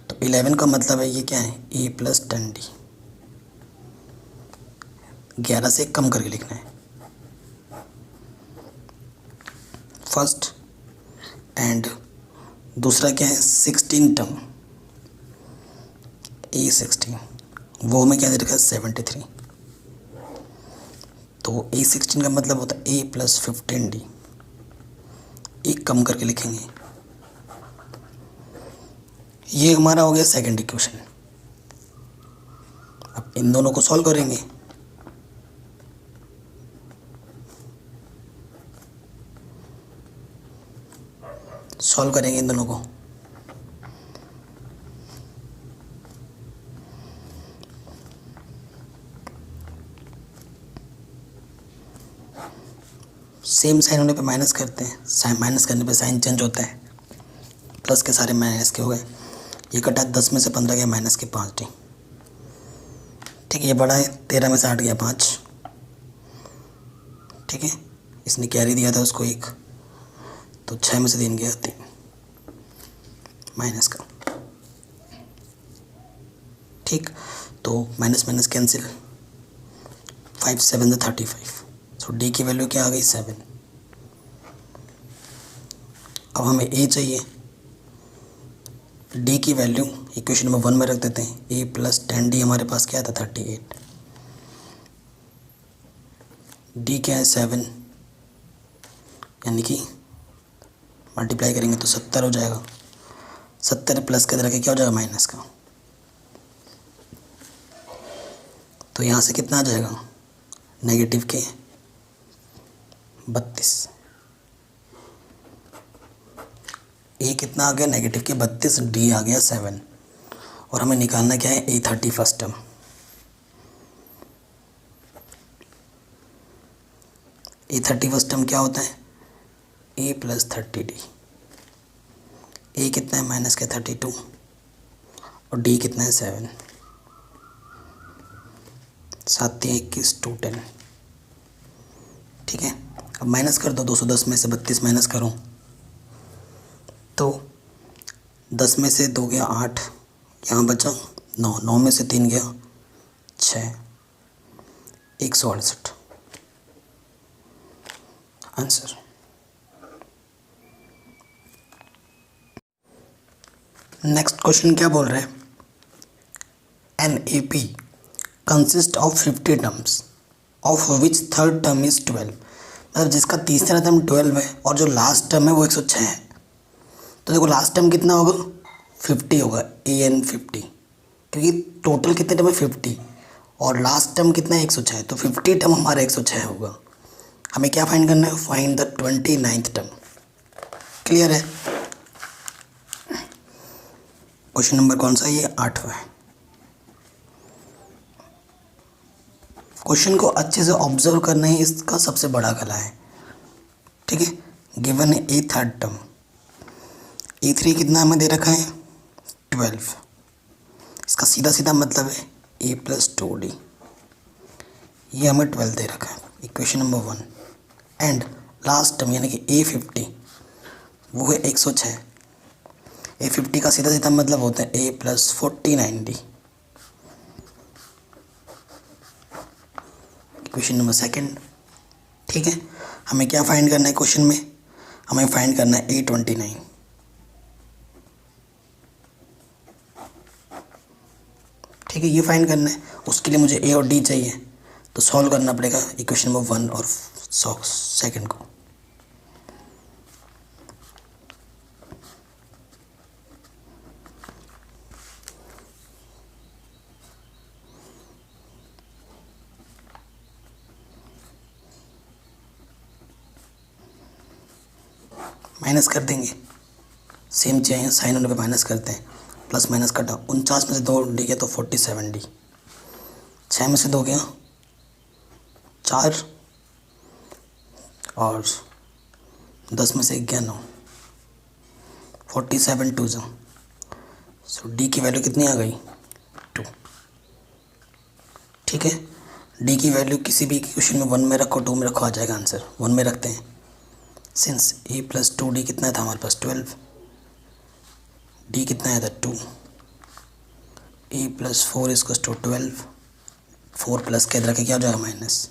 तो 11 का मतलब है ये क्या है A + 10D, 11 से कम करके लिखना है फर्स्ट। एंड दूसरा क्या है 16 टर्म A16, वो हमें क्या दे रखा है 73। तो A16 का मतलब होता है A + 15D, एक कम करके लिखेंगे। ये हमारा हो गया सेकंड इक्वेशन। अब इन दोनों को सॉल्व करेंगे। सॉल्व करेंगे इन दोनों को। सेम साइन होने पे माइनस करते हैं, साइन माइनस करने पे साइन चेंज होता है। प्लस के सारे माइनस के हो गए, ये कटा 10 में से 15 गया माइनस के 5D। ठीक है, ये बड़ा है 13 में से 8 गया 5। ठीक है, इसने कैरी दिया था उसको 1, तो 6 में से 3 गया 3 माइनस का। ठीक, तो माइनस माइनस कैंसिल, 5 7 35। सो डी की वैल्यू क्या आ गई 7। अब हमें ए चाहिए, डी की वैल्यू इक्वेशन नंबर 1 में रख देते हैं। A + 10D हमारे पास क्या था 38, डी क्या है 7, यानी कि मल्टीप्लाई करेंगे तो 70 हो जाएगा। 70 प्लस के तरह के क्या हो जाएगा माइनस का, तो यहाँ से कितना आ जाएगा नेगेटिव के 32। ए कितना आ गया नेगेटिव के 32, डी आ गया 7। और हमें निकालना क्या है A31 टर्म। A31 टर्म क्या होता है A + 30D। ए कितना है माइनस के 32 और डी कितना है 7। 7 21 2 10। ठीक है, अब माइनस कर दो, 210 में से 32 माइनस करो तो 10 में से 2 गया 8, यहाँ बचा 9, 9 में से 3 गया 6, 168 आंसर। नेक्स्ट क्वेश्चन क्या बोल रहे हैं, an A P consist of 50 terms of which third term is 12। मतलब जिसका तीसरा टर्म 12 है और जो लास्ट टर्म है वो 106 है। तो देखो लास्ट टर्म कितना होगा 50 होगा, AN 50, क्योंकि टोटल कितने टर्म है 50 और लास्ट टर्म कितना है 106, तो 50 टर्म हमारा 106 होगा। हमें क्या फाइंड करना है, find the 29th term. Clear है। क्वेश्चन नंबर कौन सा है, ये 8वां है। क्वेश्चन को अच्छे से ऑब्जर्व करना ही इसका सबसे बड़ा कला है। ठीक है, गिवन है ए थर्ड टर्म, A3 कितना हमें दे रखा है 12। इसका सीधा सीधा मतलब है A + 2D, ये हमें 12 दे रखा है, equation number 1। And last term यानी कि A50 वो है 106। A50 का सीधा सीधा मतलब होता है A + 49D, क्वेश्चन नंबर 2। ठीक है, हमें क्या फाइंड करना है क्वेश्चन में, हमें फाइंड करना है A29। ठीक है, ये फाइंड करना है, उसके लिए मुझे A और D चाहिए, तो सॉल्व करना पड़ेगा इक्वेशन नंबर 1 और 2 को। माइनस कर देंगे, सेम चाहिए, साइन होने पे माइनस करते हैं। प्लस माइनस कटा, 49 में से 2 डी गया तो 47D, 6 में से 2 गया 4 और 10 में से 1 गया 9, 47 2 जो। सो डी की वैल्यू कितनी आ गई 2। ठीक है। डी की वैल्यू किसी भी क्वेश्चन में 1 में रखो, 2 में रखो, आ जाएगा आंसर। 1 में रखते हैं। सिंस ए प्लस 2d कितना था हमारे पास 12, डी कितना आया था 2, ए प्लस 4 इसको 12, 4 प्लस के इधर के क्या हो जाएगा माइनस।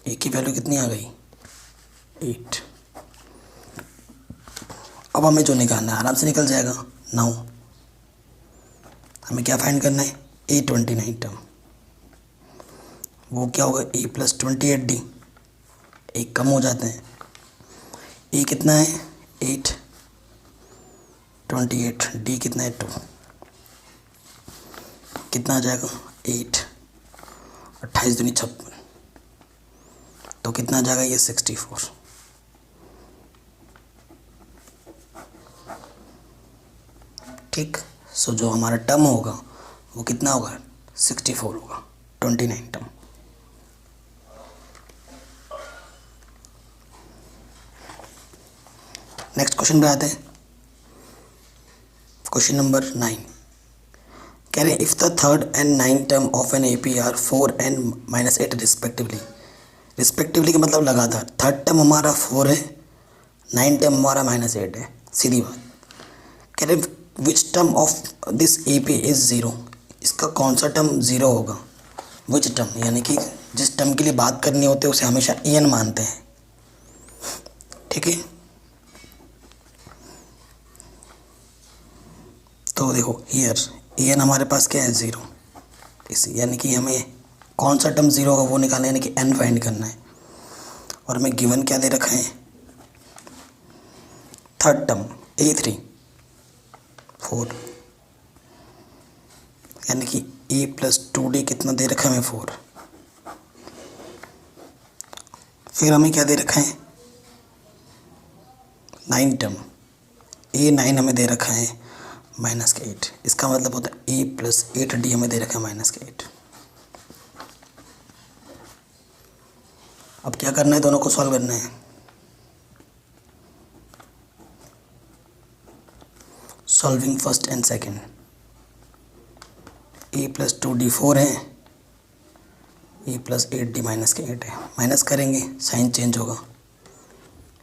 ए की वैल्यू कितनी आ गई 8। अब हमें जो निकालना है आराम से निकल जाएगा। 9 हमें क्या फाइंड करना है A29 टर्म, वो क्या होगा ए प्लस 28d, एक कम हो जाते हैं। ए कितना है 8, 28, डी कितना है 2, कितना आ जाएगा 8, 28 दूनी 56, तो कितना आ जाएगा ये 64। ठीक। सो जो हमारा टर्म होगा वो कितना होगा 64 होगा, 29 टर्म। नेक्स्ट क्वेश्चन पे आते हैं। क्वेश्चन नंबर 9 कह रहे हैं if the third and 9 term of an AP are 4 and -8 respectively. Respectively का मतलब लगातार। थर्ड टर्म हमारा 4 है, 9 टर्म हमारा -8 है, सीधी बात। कह रहे which term of this AP is 0, इसका कौन सा टर्म 0 होगा। विच टर्म यानी कि जिस टर्म के लिए बात करनी होती है उसे हमेशा EN मानते हैं। ठीक है, तो देखो हियर EN हमारे पास क्या है 0, इस यानी कि हमें कौन सा टर्म 0 होगा वो निकालना है, यानी कि N फाइंड करना है। और हमें गिवन क्या दे रखा है थर्ड टर्म A3 4, यानी कि A प्लस 2D कितना दे रखा है हमें 4। फिर हमें क्या दे रखा है 9 टर्म A9 हमें दे रखा है -8, इसका मतलब होता है A प्लस 8D हमें दे रखा है -8। अब क्या करना है, दोनों को सॉल्व करना है। Solving first and second. A plus 2D 4 है, A प्लस 8D -8 है। माइनस करेंगे साइन चेंज होगा,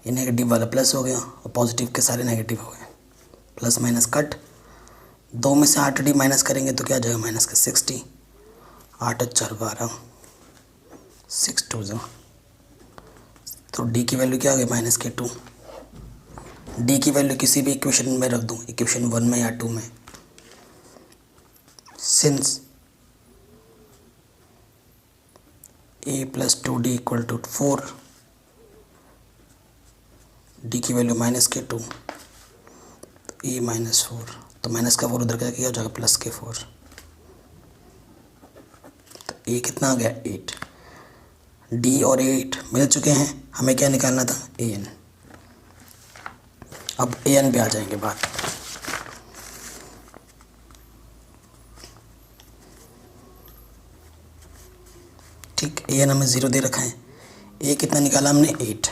ये नेगेटिव वाला प्लस हो गया और पॉजिटिव के सारे नेगेटिव हो गए। प्लस माइनस कट, 2 में से 8D माइनस करेंगे तो क्या आ जाएगा माइनस का 60, 8 और 4 12, 6 2 0। तो D की वैल्यू क्या आ गई -2। D की वैल्यू किसी भी इक्वेशन में रख दूँ, इक्वेशन 1 में या 2 में। Since A plus 2D equal to 4, D की वैल्यू -2, A -4, तो माइनस का 4 उधर का क्या हो जाएगा प्लस के 4, तो A कितना आ गया 8। D और 8 मिल चुके हैं, हमें क्या निकालना था AN। अब AN पे आ जाएंगे बात। ठीक, AN हमें 0 दे रखा है। A कितना निकाला हमने 8,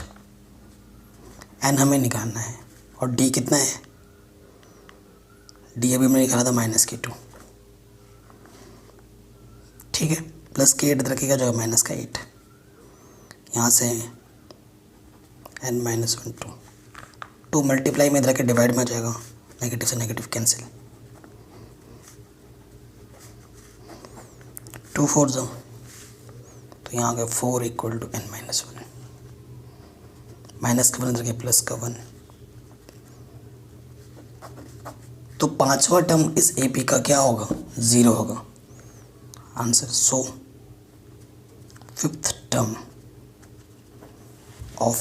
N हमें निकालना है। और D कितना है, D अभी हमने निकाला था -2। ठीक है, प्लस के 8 इधर रखेगा जो -8, यहाँ से N -1 2 मल्टीप्लाई में इधर के डिवाइड में आ जाएगा, नेगेटिव से नेगेटिव कैंसिल, 2 4 जो, तो यहाँ आ गया 4 इक्वल टू N -1, माइनस का 1 इधर के प्लस का 1। तो पांचवा टर्म इस AP का क्या होगा 0 होगा answer. So fifth term of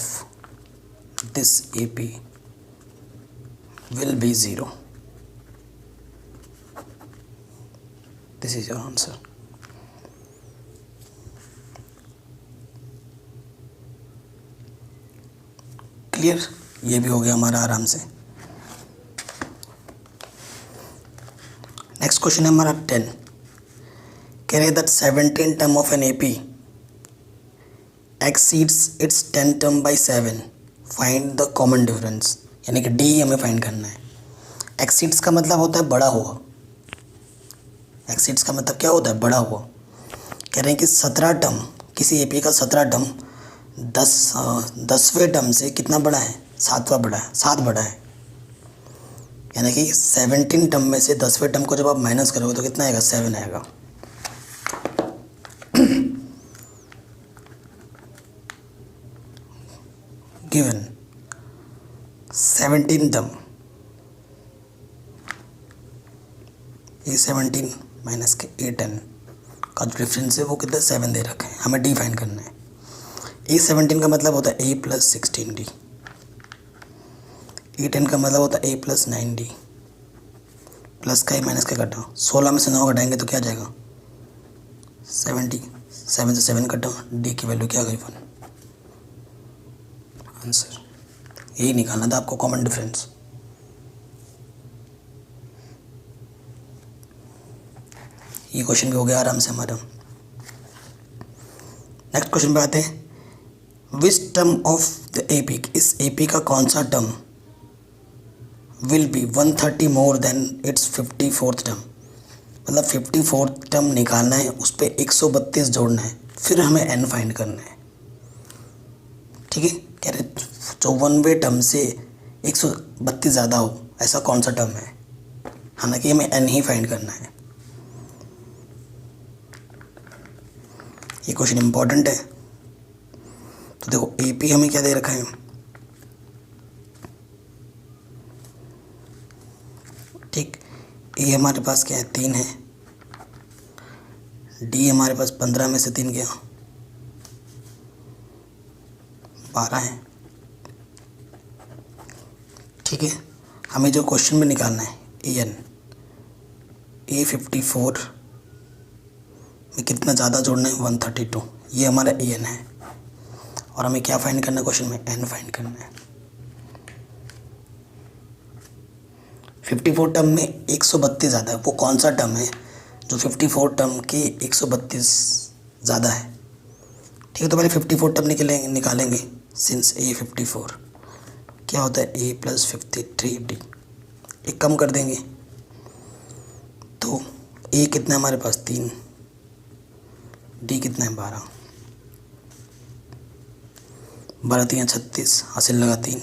this AP will be 0. This is your answer. Clear, ये भी हो गया हमारा आराम से। नेक्स्ट क्वेश्चन है हमारा 10। कह रहे that 17 term of an AP exceeds its 10 term by 7, find the common difference, यानी कि D हमें फाइंड करना है। एक्सीड्स का मतलब होता है बड़ा हुआ, एक्सीड्स का मतलब क्या होता है, बढ़ा हुआ। कह रहे हैं कि 17 टर्म, किसी एपी का 17 टर्म 10वें टर्म से कितना बड़ा है, 7वां बड़ा है, 7 बड़ा है। यानी कि 17 टर्म में से 10वें टर्म को जब आप माइनस करोगे तो कितना आएगा, 7 आएगा। गिवन 17 टर्म, ये 17 माइनस के A10 का जो डिफरेंस है वो कितना 7 दे रखा है, हमें डी फाइंड करना है। A17 का मतलब होता है A + 16D, A10 का मतलब होता है A + 9D, प्लस का माइनस का कटा, 16 में से 9 घटाएंगे तो क्या जाएगा 70, 7 से 7 कटा, डी की वैल्यू क्या गई 1। आंसर यही निकालना था आपको, कॉमन डिफरेंस। ये क्वेश्चन भी हो गया आराम से हमारा। नेक्स्ट क्वेश्चन पे आते हैं। Which term of the AP, इस एपी का कौन सा term will be 130 more than it's 54th term. मतलब 54th टर्म निकालना है, उस पर 132 जोड़ना है, फिर हमें एन फाइंड करना है। ठीक है, कह रहे जो 1वें टर्म से 132 ज़्यादा हो, ऐसा कौन सा टर्म है। हालांकि हमें एन ही फाइंड करना है। ये क्वेश्चन इंपॉर्टेंट है। तो देखो एपी हमें क्या दे रखा है, ठीक, ए हमारे पास क्या है 3 है, डी हमारे पास 15 में से 3 गया 12 है। ठीक है, हमें जो क्वेश्चन में निकालना है एन, A54 में कितना ज़्यादा जोड़ना है 132, ये हमारा एन है। और हमें क्या फाइंड करना है क्वेश्चन में, एन फाइंड करना है। 54 टर्म में 132 ज़्यादा है, वो कौन सा टर्म है जो 54 टर्म के 132 ज़्यादा है। ठीक है, तो पहले 54 टर्म निकालेंगे। सिंस A54 क्या होता है A + 53D, एक कम कर देंगे तो A कितना है हमारे पास 3, D कितना है 12, 12 3 36, हासिल लगा 3,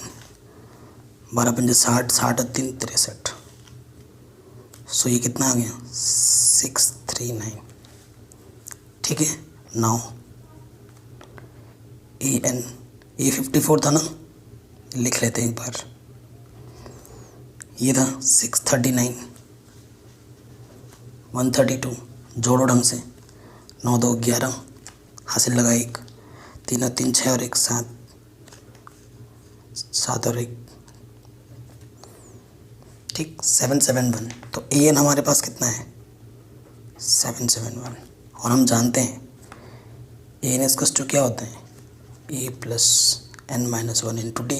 12 5 60, 60 और 3 63। सो ये कितना आ गया 639। ठीक है, नाउ एन, A54 था ना, लिख लेते हैं एक बार। ये था 639, 132, जोड़ो ढंग से, 9 2 11, हासिल लगा 1, 3 और 3 6 और 1 7, 7 और 1, ठीक 771। तो एन हमारे पास कितना है 771। और हम जानते हैं एन इसका टू क्या होता है A + n - 1 into D.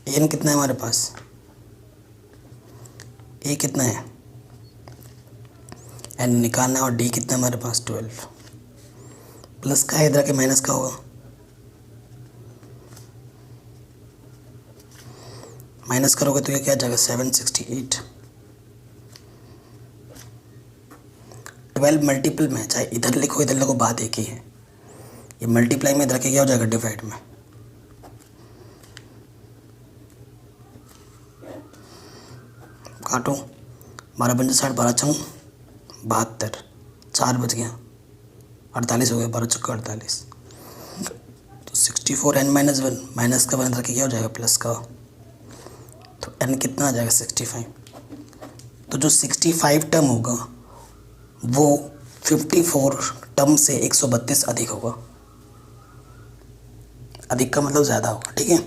N कितना है हमारे पास, ए कितना है एन निकालना है, और डी कितना है हमारे पास 12। प्लस का इधर के माइनस का होगा, माइनस करोगे तो ये क्या जाएगा 768। 12 मल्टीपल में, चाहे इधर लिखो इधर लिखो, बात एक ही है। ये मल्टीप्लाई में इधर के क्या हो जाएगा डिवाइड में। काटो, 12 5 60, 12 6 72, 4 बच गया 48 हो गया, 12 चौका 48। तो 64 n - 1 माइनस का बन के क्या हो जाएगा प्लस का, तो n कितना आ जाएगा 65। तो जो 65 टर्म होगा वो 54 टर्म से 132 अधिक होगा। अधिक का मतलब ज़्यादा होगा। ठीक है,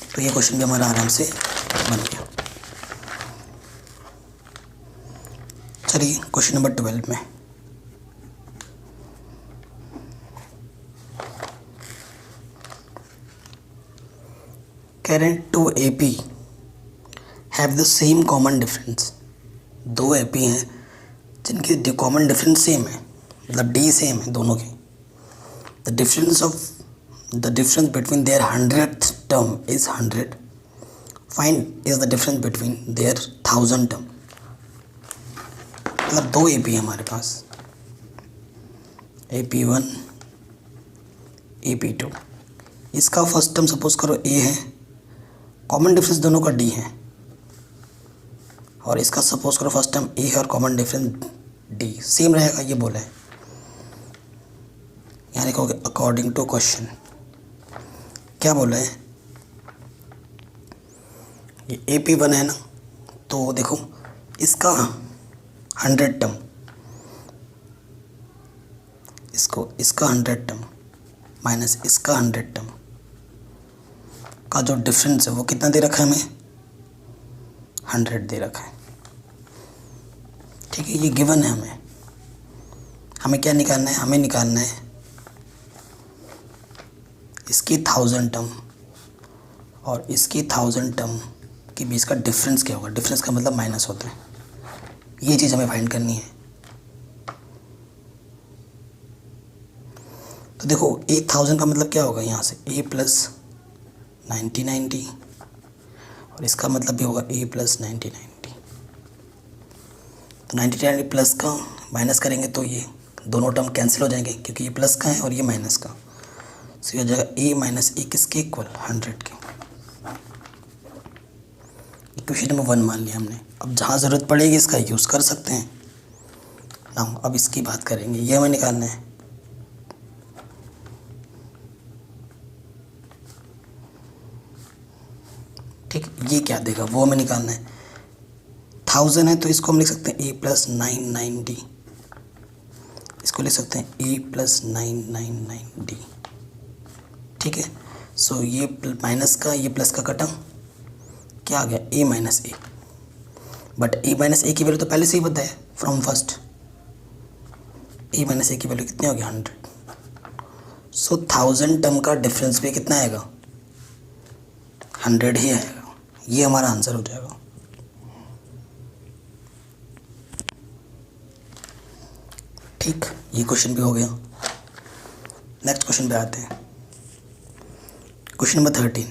तो ये क्वेश्चन भी हमारा आराम से बन गया। चलिए क्वेश्चन नंबर 12 में, कह रहे हैं 2 AP have the same common difference. 2 AP हैं जिनकी कॉमन डिफरेंस सेम है, मतलब D सेम है दोनों की। The difference between their 100th term is 100 find is the difference between their 1000 term. मतलब दो AP है हमारे पास, AP1 AP2। इसका फर्स्ट टर्म सपोज करो A है, कॉमन डिफरेंस दोनों का D है, और इसका सपोज करो फर्स्ट टर्म A है और कॉमन डिफरेंस D सेम रहेगा, ये बोला है। यहाँ लिखोगे अकॉर्डिंग टू क्वेश्चन, क्या बोला है, ये AP1 है ना, तो देखो इसका 100 टर्म, इसका 100 टर्म माइनस इसका 100 टर्म का जो डिफरेंस है वो कितना दे रखा है हमें, 100 दे रखा है। ठीक है, ये गिवन है हमें क्या निकालना है, हमें निकालना है इसकी 1000 टर्म और इसकी 1000 टर्म के बीच का डिफरेंस क्या होगा। डिफरेंस का मतलब माइनस होता है, ये चीज़ हमें फाइंड करनी है। तो देखो 1000 का मतलब क्या होगा, यहाँ से A प्लस 90 और इसका मतलब भी होगा A प्लस 90। तो 90 प्लस का माइनस करेंगे तो ये दोनों टर्म कैंसिल हो जाएंगे, क्योंकि ये प्लस का है और ये माइनस का। सो ये हो जाएगा A माइनस A किसके इक्वल, 100 के। इक्वेशन नंबर 1 मान लिया हमने। अब जहाँ ज़रूरत पड़ेगी इसका यूज़ कर सकते हैं ना। अब इसकी बात करेंगे, ये हमें निकालना है। ठीक, ये क्या देगा वो हमें निकालना है। 1000 है तो इसको हम लिख सकते हैं A प्लस 990, इसको लिख सकते हैं A प्लस 999D। ठीक है, सो ये माइनस का ये प्लस का कटा, क्या आ गया A minus A। But A minus A की वैल्यू तो पहले से ही पता है from first. A minus A की वैल्यू कितनी होगी, 100। सो 1000 टर्म का डिफरेंस भी कितना आएगा, 100 ही आएगा। ये हमारा आंसर हो जाएगा। ठीक, ये क्वेश्चन भी हो गया। नेक्स्ट क्वेश्चन पे आते हैं। क्वेश्चन नंबर 13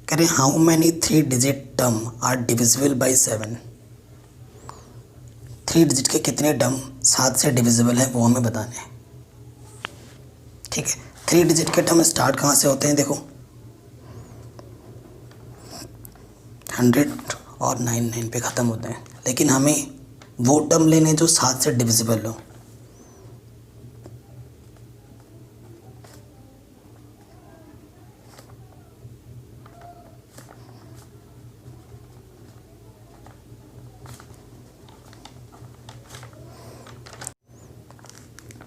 कह रहे how many 3 digit term are divisible by 7। 3 digit के कितने टर्म 7 से डिविजिबल है वो हमें बताने हैं। ठीक है, 3 डिजिट के टर्म स्टार्ट कहाँ से होते हैं, देखो 100 और 99 पे ख़त्म होते हैं, लेकिन हमें वो टर्म लेने जो 7 से डिविजिबल हो।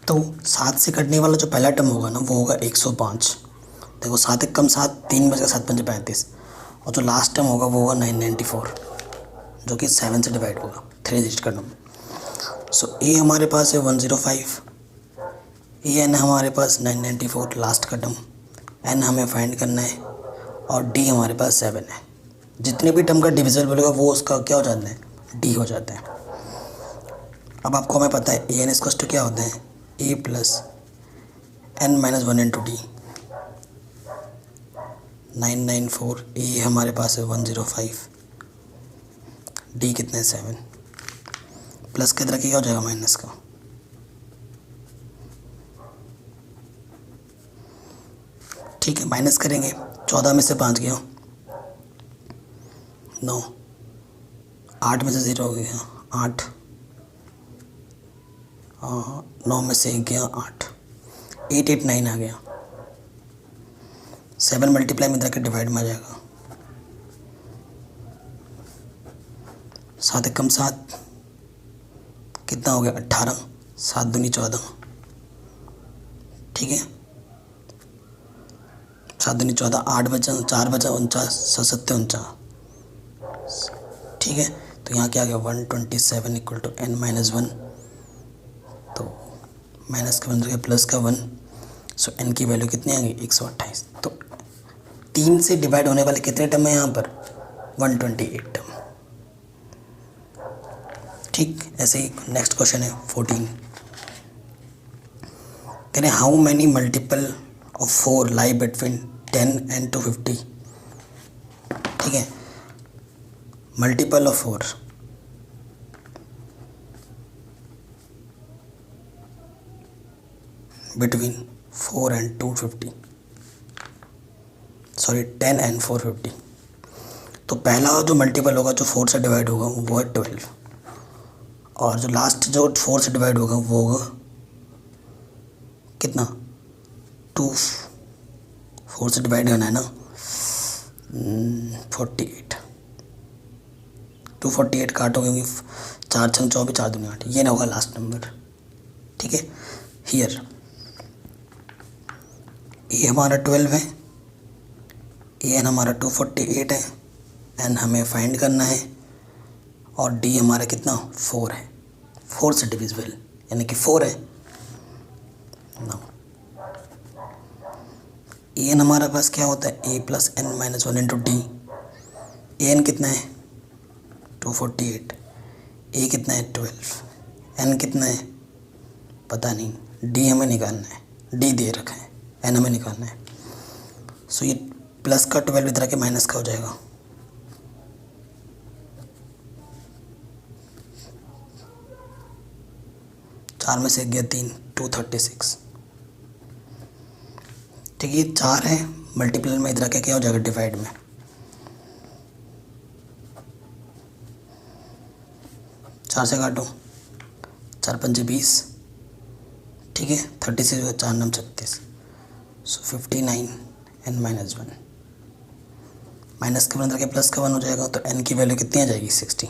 तो 7 से कटने वाला जो पहला टर्म होगा ना वो होगा 105। देखो 7 एक कम 7, 3 बचेगा 7 पंजे 35, और जो लास्ट टर्म होगा वो होगा 994 जो कि 7 से डिवाइड होगा, 3 डिजिट का टर्म। सो ए हमारे पास है 105, ए एन हमारे पास 994 लास्ट का टर्म, एन हमें फाइंड करना है, और डी हमारे पास 7 है। जितने भी टर्म का डिविजल बोलेगा वो उसका क्या हो जाता है, डी हो जाता है। अब आपको हमें पता है ए एन इसको टू क्या होता है, a plus N minus 1 into d. 994 a हमारे पास है 105, डी कितने 7, प्लस के तरह क्या हो जाएगा माइनस का। ठीक है, माइनस करेंगे, 14 में से 5 गया 9, 8 में से 0 हो गया 8, 9 में से 1 गया 8, 889 आ गया। 7 मल्टीप्लाई में इधर के डिवाइड में आ जाएगा, 7 एकम 7 कितना हो गया 18, 7 दूनी 14। ठीक है, 7 दूनी 14, 8 बचा 4 बचा 49, 7 49। ठीक है, तो यहाँ क्या आ गया 127 इक्वल टू n माइनस 1, तो माइनस का 1 प्लस का 1, सो n की वैल्यू कितनी आ गई 128। तो 3 से डिवाइड होने वाले कितने टर्म है यहाँ पर, 128 टर्म। ठीक, ऐसे ही नेक्स्ट क्वेश्चन है 14 कह रहे how many multiple of 4 lie between 10 and 250। ठीक है, multiple of 4, between 4 and 250, sorry 10 and 450। तो पहला जो मल्टीपल होगा जो 4 से डिवाइड होगा वो है 12, और जो लास्ट जो 4 से डिवाइड होगा वो होगा कितना, 2, 4 से डिवाइड करना है ना, 48, 248 काटोगे, 4 छंग 24, 4 दूनी 8, ये ना होगा लास्ट नंबर। ठीक है, हियर ए हमारा 12 है, एन हमारा 248 है, एन हमें फाइंड करना है, और डी हमारा कितना 4 है, 4 से डिविजिबल यानी कि 4 है ना। एन हमारा पास क्या होता है, a plus N minus 1 into D. N कितना है 248, ए कितना है 12, एन कितना है पता नहीं, डी हमें निकालना है, डी दे रखा है, एन हमें निकालना है। सो ये प्लस का 12 इधर के माइनस का हो जाएगा, चार में से गया 3, 236। ठीक है, ये 4 है, मल्टीपल में इधर के क्या हो जाएगा डिवाइड में, 4 से काटो, 4 पंजे 20, ठीक है, 36 4 9 36, सो 59 एन माइनस 1, माइनस के अंदर के प्लस का 1 हो जाएगा, तो एन की वैल्यू कितनी आ जाएगी 60।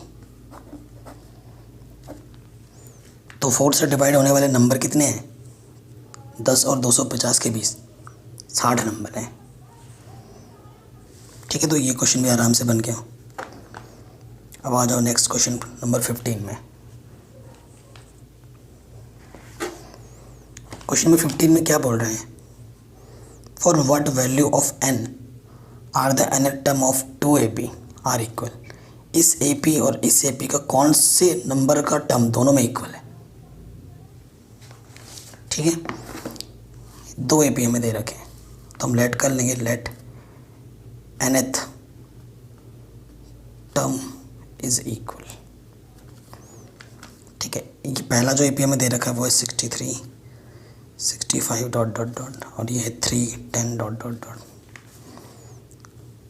तो 4 से डिवाइड होने वाले नंबर कितने हैं, 10 और 250 के बीच 60 नंबर हैं। ठीक है, तो ये क्वेश्चन भी आराम से बन गया। अब आ जाओ नेक्स्ट क्वेश्चन नंबर 15 में। क्वेश्चन नंबर 15 में क्या बोल रहे हैं, for what value of N are the nth term of 2 AP are equal. इस AP और इस AP का कौन से नंबर का टर्म दोनों में इक्वल है। ठीक है, 2 AP हमें दे रखे हैं, तो हम लेट कर लेंगे, let nth term is equal. ठीक है, ये पहला जो AP हमें दे रखा है वो है 63, 65 डॉट डॉट डॉट, और ये है 3, 10 डॉट डॉट डॉट।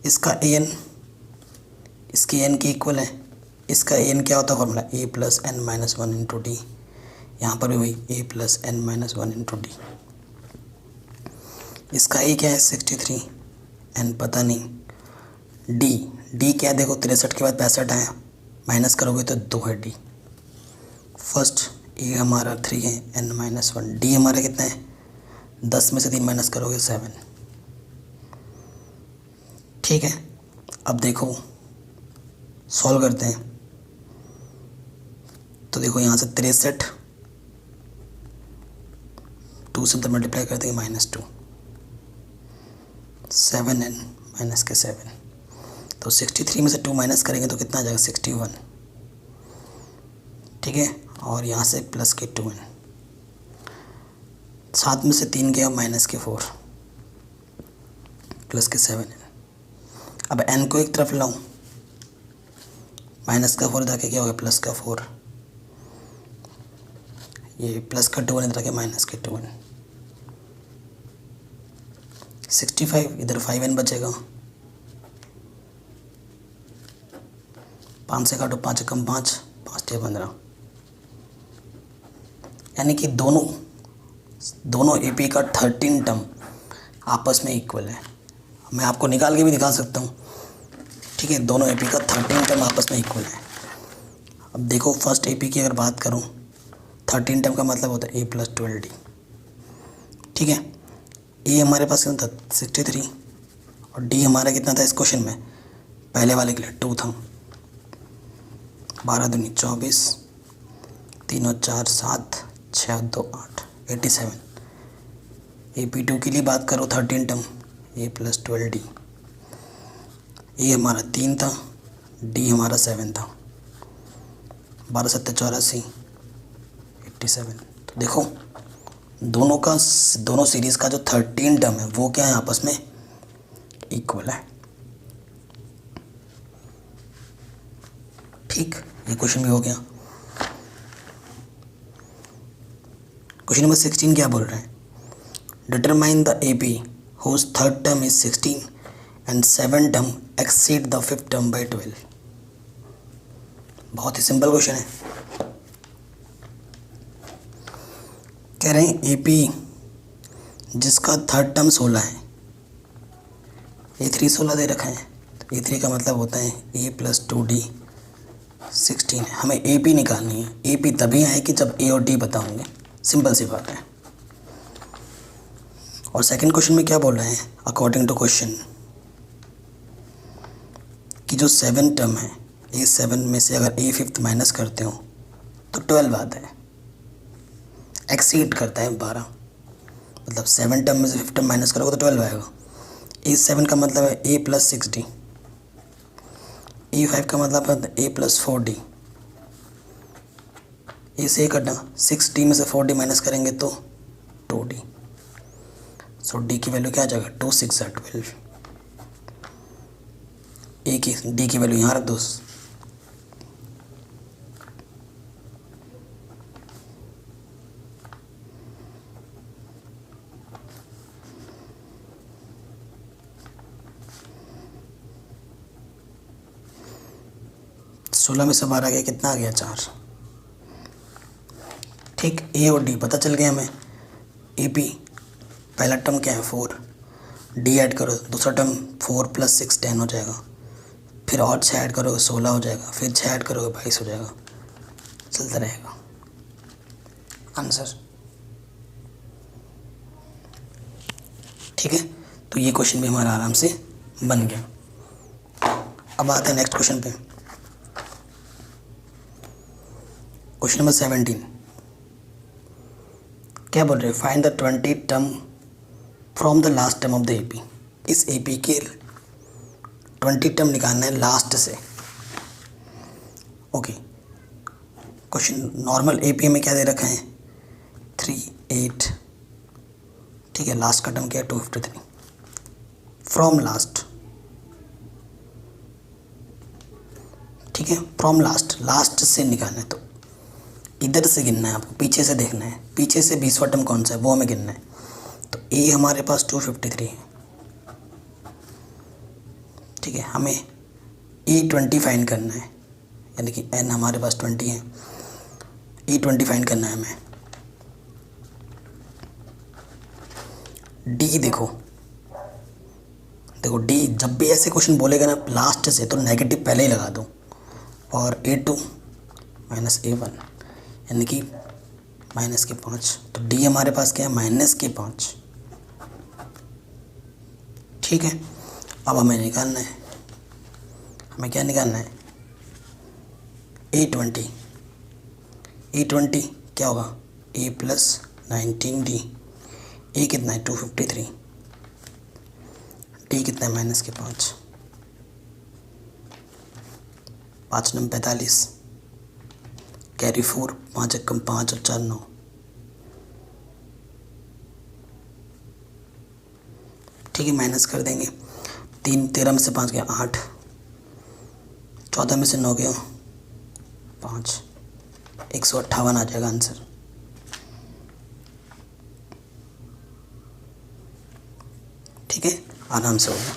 इसका an इसकी n की इक्वल है, इसका n क्या होता है formula, a plus N minus 1 into D. यहाँ पर भी वही a plus N minus 1 into D. इसका a क्या है 63, n पता नहीं, d क्या है देखो, 63 के बाद 65 आया, माइनस करोगे तो 2 है d। फर्स्ट a हमारा 3 है, n माइनस 1, d हमारा कितना है 10 में से 3 माइनस करोगे 7। ठीक है, अब देखो सॉल्व करते हैं, तो देखो यहाँ से 63 2 से मल्टीप्लाई कर देंगे -2, 7n माइनस के 7, तो 63 में से 2 माइनस करेंगे तो कितना आ जाएगा 61। ठीक है, और यहाँ से प्लस के 2n, 7 में से 3 गया माइनस के 4, प्लस के 7n। अब n को एक तरफ लाऊं, माइनस का 4 इधर के क्या हो गया प्लस का 4, ये प्लस का 2n इधर के माइनस के 2n, 65 इधर 5n बचेगा, 5 से काटो, 5 कम 5, 5 से 15, यानी कि दोनों AP का 13 टर्म आपस में इक्वल है। मैं आपको निकाल के भी दिखा सकता हूँ। ठीक है, दोनों AP का 13 टर्म आपस में इक्वल है। अब देखो फर्स्ट AP की अगर बात करूँ, 13 टर्म का मतलब होता है a प्लस 12d। ठीक है, a हमारे पास कितना था 63, और d हमारा कितना था इस क्वेश्चन में, पहले वाले के लिए 2 था, 12 दूनी 24, 3 और 4 7, 6 और 2 8, 87। AP2 के लिए बात करो 13 term a plus 12d, a हमारा 3 था, d हमारा 7 था, 12 7 84, 87। तो देखो दोनों सीरीज़ का जो 13 टर्म है वो क्या है आपस में इक्वल है। ठीक, ये क्वेश्चन भी हो गया। क्वेश्चन नंबर 16 क्या बोल रहे हैं? Determine the AP whose third term is 16 and 7 term exceed the 5th term by 12। बहुत ही सिंपल क्वेश्चन है। कह रहे हैं AP जिसका थर्ड टर्म 16 है, A3 16 दे रखा है, तो A3 का मतलब होता है A + 2D 16 है। हमें AP निकालनी है। AP तभी आएगी जब A और D पता होंगे, सिंपल सी बात है। और सेकंड क्वेश्चन में क्या बोल रहे हैं? अकॉर्डिंग टू क्वेश्चन कि जो 7 टर्म है, A7 में से अगर A फिफ्थ माइनस करते हो तो 12 आता है। एक्सीड करता है 12, मतलब 7 टर्म में से 5 टर्म माइनस करोगे तो 12 आएगा। A7 का मतलब है A + 6D, A5 का मतलब है A + 4D। ए से कटना, 6D में से 4D माइनस करेंगे तो 2D। सो D की वैल्यू क्या आ जाएगा? 2 6 12। D की वैल्यू यहाँ रख दो। सोलह में से 12 गया, कितना आ गया? 4। ठीक, A और D पता चल गया हमें। AP पहला टर्म क्या है? 4, D ऐड करो, दूसरा टर्म 4 + 6 10 हो जाएगा, फिर और 6 ऐड करोगे 16 हो जाएगा, फिर 6 ऐड करोगे 22 हो जाएगा, चलता रहेगा। आंसर ठीक है। तो ये क्वेश्चन भी हमारा आराम से बन गया। अब आते हैं नेक्स्ट क्वेश्चन पे। क्वेश्चन नंबर 17 क्या बोल रहे हैं? Find the 20 term from the last term of the AP। इस AP के 20 टर्म निकालना है लास्ट से। ओके, क्वेश्चन नॉर्मल AP में क्या दे रखा है? 3 8। ठीक है, लास्ट का टर्म क्या है? 253। फ्रॉम लास्ट, ठीक है, फ्रॉम लास्ट, लास्ट से निकालना है। तो इधर से गिनना है आपको, पीछे से देखना है, पीछे से 20वां टर्म कौन सा है वो हमें गिनना है। तो A हमारे पास 253 है। ठीक है, हमें E20 फाइंड करना है, यानी कि N हमारे पास 20 है, E20 फाइंड करना है हमें। D देखो D जब भी ऐसे क्वेश्चन बोलेगा ना लास्ट से, तो नेगेटिव पहले ही लगा दो। और A2 - A1 यानी कि -5। तो D हमारे पास क्या है? -5। ठीक है, अब हमें निकालना है, हमें क्या निकालना है? A20। A20 क्या होगा? A + 19D। A कितना है? 253। D कितना है? -5। 5 9 45, कैरी 4, 5 1 5 और 4 9। ठीक है, माइनस कर देंगे। 3 13 में से 5 गया 8, 14 में से 9 गया 5, 158 आ जाएगा आंसर। ठीक है, आराम से होगा।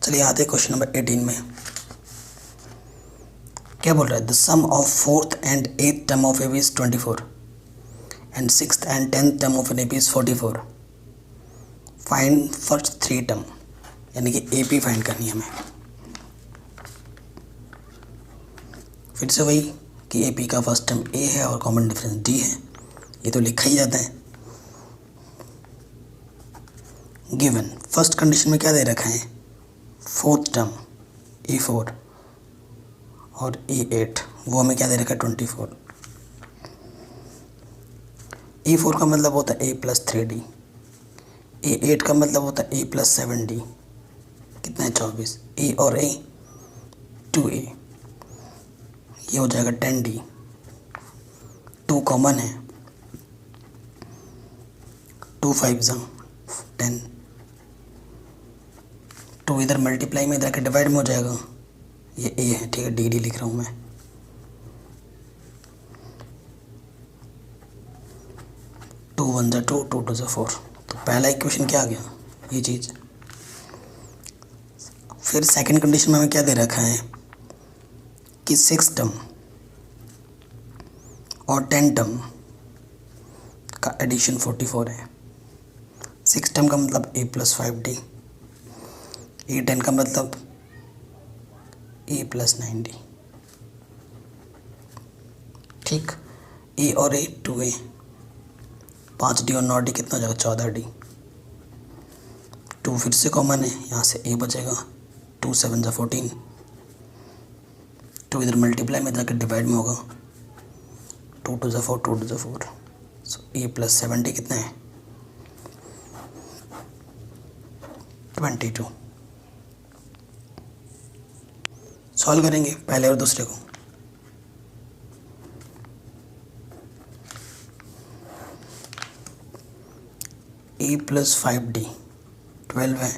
चलिए आते क्वेश्चन नंबर 18 में। क्या बोल रहा है? The sum of 4th and 8th term of AP is 24 and 6th and 10th term of AP is 44। Find first 3 term, यानी कि AP फाइंड करनी है हमें। फिर से वही कि AP का फर्स्ट टर्म A है और कॉमन डिफरेंस D है, ये तो लिखा ही जाता है। गिवन फर्स्ट कंडीशन में क्या दे रखा है? 4th टर्म A4 और A8, वो हमें क्या दे रखा है? 24। A4 का मतलब होता है A + 3D। A8 का मतलब होता है A + 7D। कितना है? 24। A और A 2A, ये हो जाएगा 10D। 2 कॉमन है, 2 5 10। 2 इधर मल्टीप्लाई में, इधर के डिवाइड में हो जाएगा, ये ए है, ठीक है, डी डी लिख रहा हूँ मैं। टू वन ज़ा टू, टू टू ज़ा फोर। तो पहला इक्वेशन क्या आ गया, ये चीज़। फिर सेकंड कंडीशन में हमें क्या दे रखा है कि 6 टर्म और 10 टर्म का एडिशन 44 है। 6 टर्म का मतलब a प्लस 5d, ए 10 का मतलब a प्लस 9d। ठीक, a और a 2a, 5d और 9d कितना हो जाएगा 14d। 2 फिर से कॉमन है, यहाँ से a बचेगा, 2 7 ज़ा 14, 2 इधर मल्टीप्लाई में जाकर डिवाइड में होगा, 2 2 ज़ा 4, 2 2 ज़ा 4। सो a प्लस 7d कितना है 22। सॉल्व करेंगे पहले और दूसरे को। a प्लस 5d 12 है,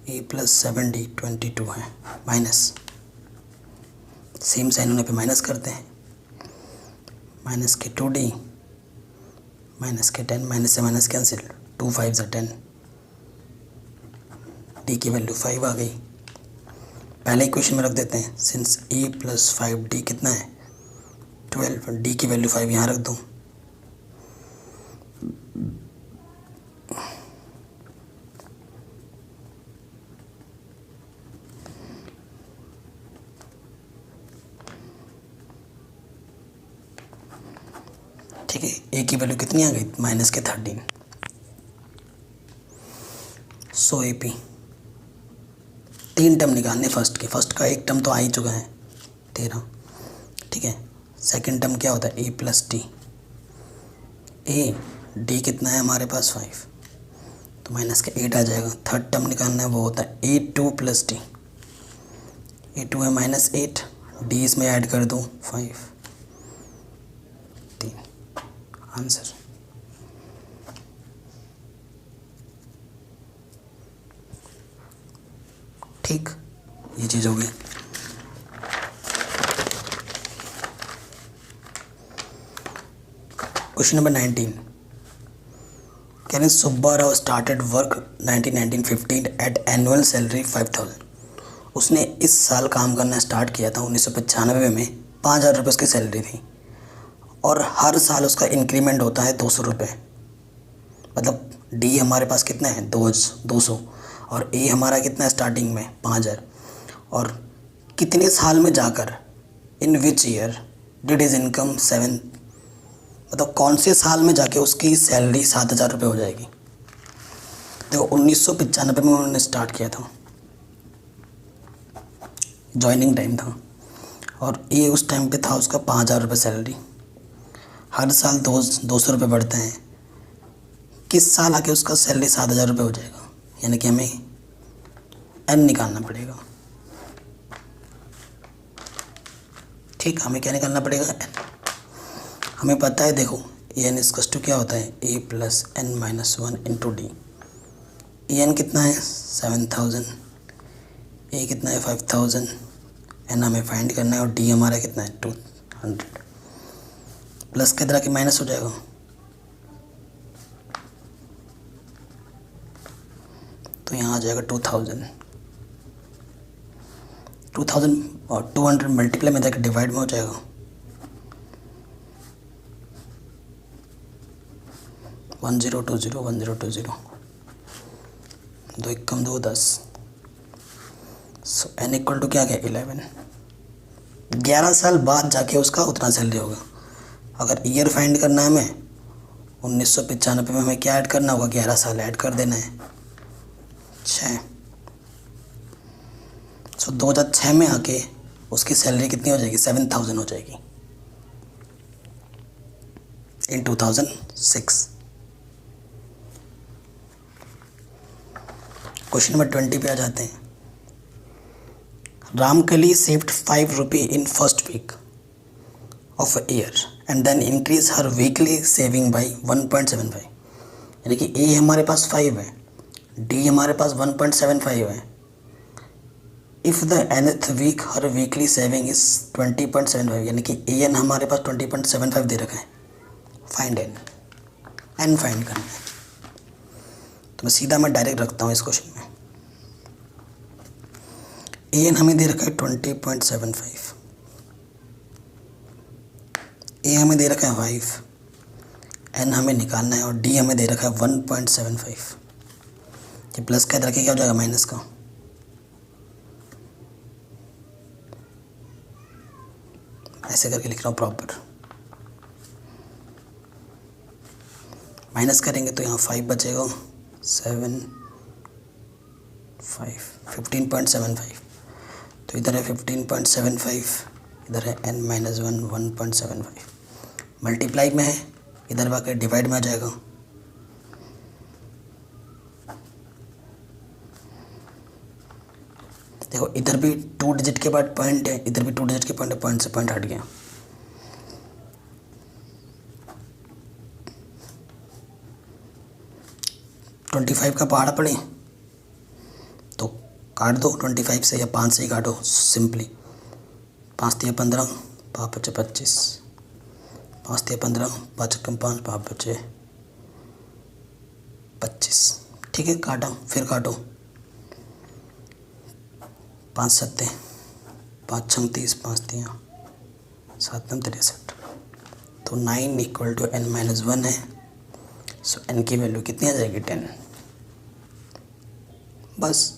a प्लस 7d 22 है, माइनस सेम साइन होने पे माइनस करते हैं, माइनस के 2d माइनस के 10, माइनस से माइनस कैंसिल, 2 5 ज़ा 10, d की वैल्यू 5 आ गई। पहले इक्वेशन में रख देते हैं, सिंस a प्लस 5d कितना है 12, d की वैल्यू 5 यहाँ रख दूँ। ठीक है, a की वैल्यू कितनी आ गई माइनस के 13। सो AP 3 टर्म निकालने फर्स्ट के, फर्स्ट का एक टर्म तो आ ही चुका है 13, ठीक है। सेकंड टर्म क्या होता है a प्लस डी, d कितना है हमारे पास 5, तो माइनस के 8 आ जाएगा। थर्ड टर्म निकालना है, वो होता है a2 प्लस डी, a2 है माइनस 8, d इसमें ऐड कर दूँ 5, 3 आंसर। ठीक, ये चीज़ हो गई। Question number 19, can Subba Rao started work 1915 at annual salary 5000। उसने इस साल काम करना स्टार्ट किया था 1995 में, 5000 रुपये उसकी सैलरी थी और हर साल उसका इंक्रीमेंट होता है 200 रुपये। मतलब डी हमारे पास कितना है 200 और ए हमारा कितना है स्टार्टिंग में 5000, और कितने साल में जाकर in which year did his income 7, मतलब कौन से साल में जाके उसकी सैलरी 7000 रुपये हो जाएगी। देखो 1995 में उन्होंने स्टार्ट किया था, जॉइनिंग टाइम था, और ये उस टाइम पे था उसका 5000 रुपये सैलरी, हर साल 200 रुपये बढ़ते हैं। किस साल आके उसका सैलरी 7000 रुपये हो जाएगा, यानी कि हमें एन निकालना पड़ेगा। ठीक, हमें क्या निकालना पड़ेगा एन। हमें पता है, देखो एन इसकस टू क्या होता है a plus N minus 1 into D. N कितना है 7000, ए कितना है 5000, एन हमें फाइंड करना है, और डी हमारा कितना है 200। प्लस के तरह के माइनस हो जाएगा, तो यहाँ आ जाएगा 2000 और 200 मल्टीप्लाई में जाकर डिवाइड में हो जाएगा, 1020 2 एक कम 2 10। सो एन इक्वल टू क्या गया 11। 11 साल बाद जाके उसका उतना सैलरी होगा। अगर ईयर फाइंड करना है हमें 1995 में हमें क्या ऐड करना होगा, 11 साल ऐड कर देना है 6। सो 2006 में आके उसकी सैलरी कितनी हो जाएगी 7000 हो जाएगी इन 2006। क्वेश्चन नंबर 20 पे आ जाते हैं। रामकली सेव्ड 5 रुपये in first week of a year and then increase her weekly saving by 1.75। यानी कि ए हमारे पास 5 है, डी हमारे पास 1.75 है, if the nth week her weekly saving is 20.75, यानी कि एन हमारे पास 20.75 दे रखा है, फाइंड एन फाइंड करना है। तो मैं डायरेक्ट रखता हूँ इस क्वेश्चन में। एन हमें दे रखा है 20.75, ए हमें दे रखा है 5, एन हमें निकालना है और डी हमें दे रखा है 1.75। ये प्लस का इधर के क्या हो जाएगा, माइनस का। ऐसे करके लिख रहा हूँ प्रॉपर। माइनस करेंगे तो यहाँ 5 बचेगा, 7 5 15.75। तो इधर है 15.75, इधर है n माइनस 1 मल्टीप्लाई में है, इधर वाके डिवाइड में आ जाएगा। देखो इधर भी 2 डिजिट के बाद पॉइंट है, इधर भी 2 डिजिट के पॉइंट है, पॉइंट से पॉइंट हट गया। ट्वेंटी 25 का पहाड़ा पड़े तो काट दो 25 से, या 5 से ही काटो सिंपली। 5 तिया 15, 5 बचे 25, 5 तिया 15, 5 कम 5, 5 बचे 25। ठीक है, काटा, फिर काटो। 5 सत्ते 5 छंग 30, 5 तिया 7 63। तो 9 इक्वल टू n माइनस 1 है। सो n की वैल्यू कितनी आ जाएगी, 10। बस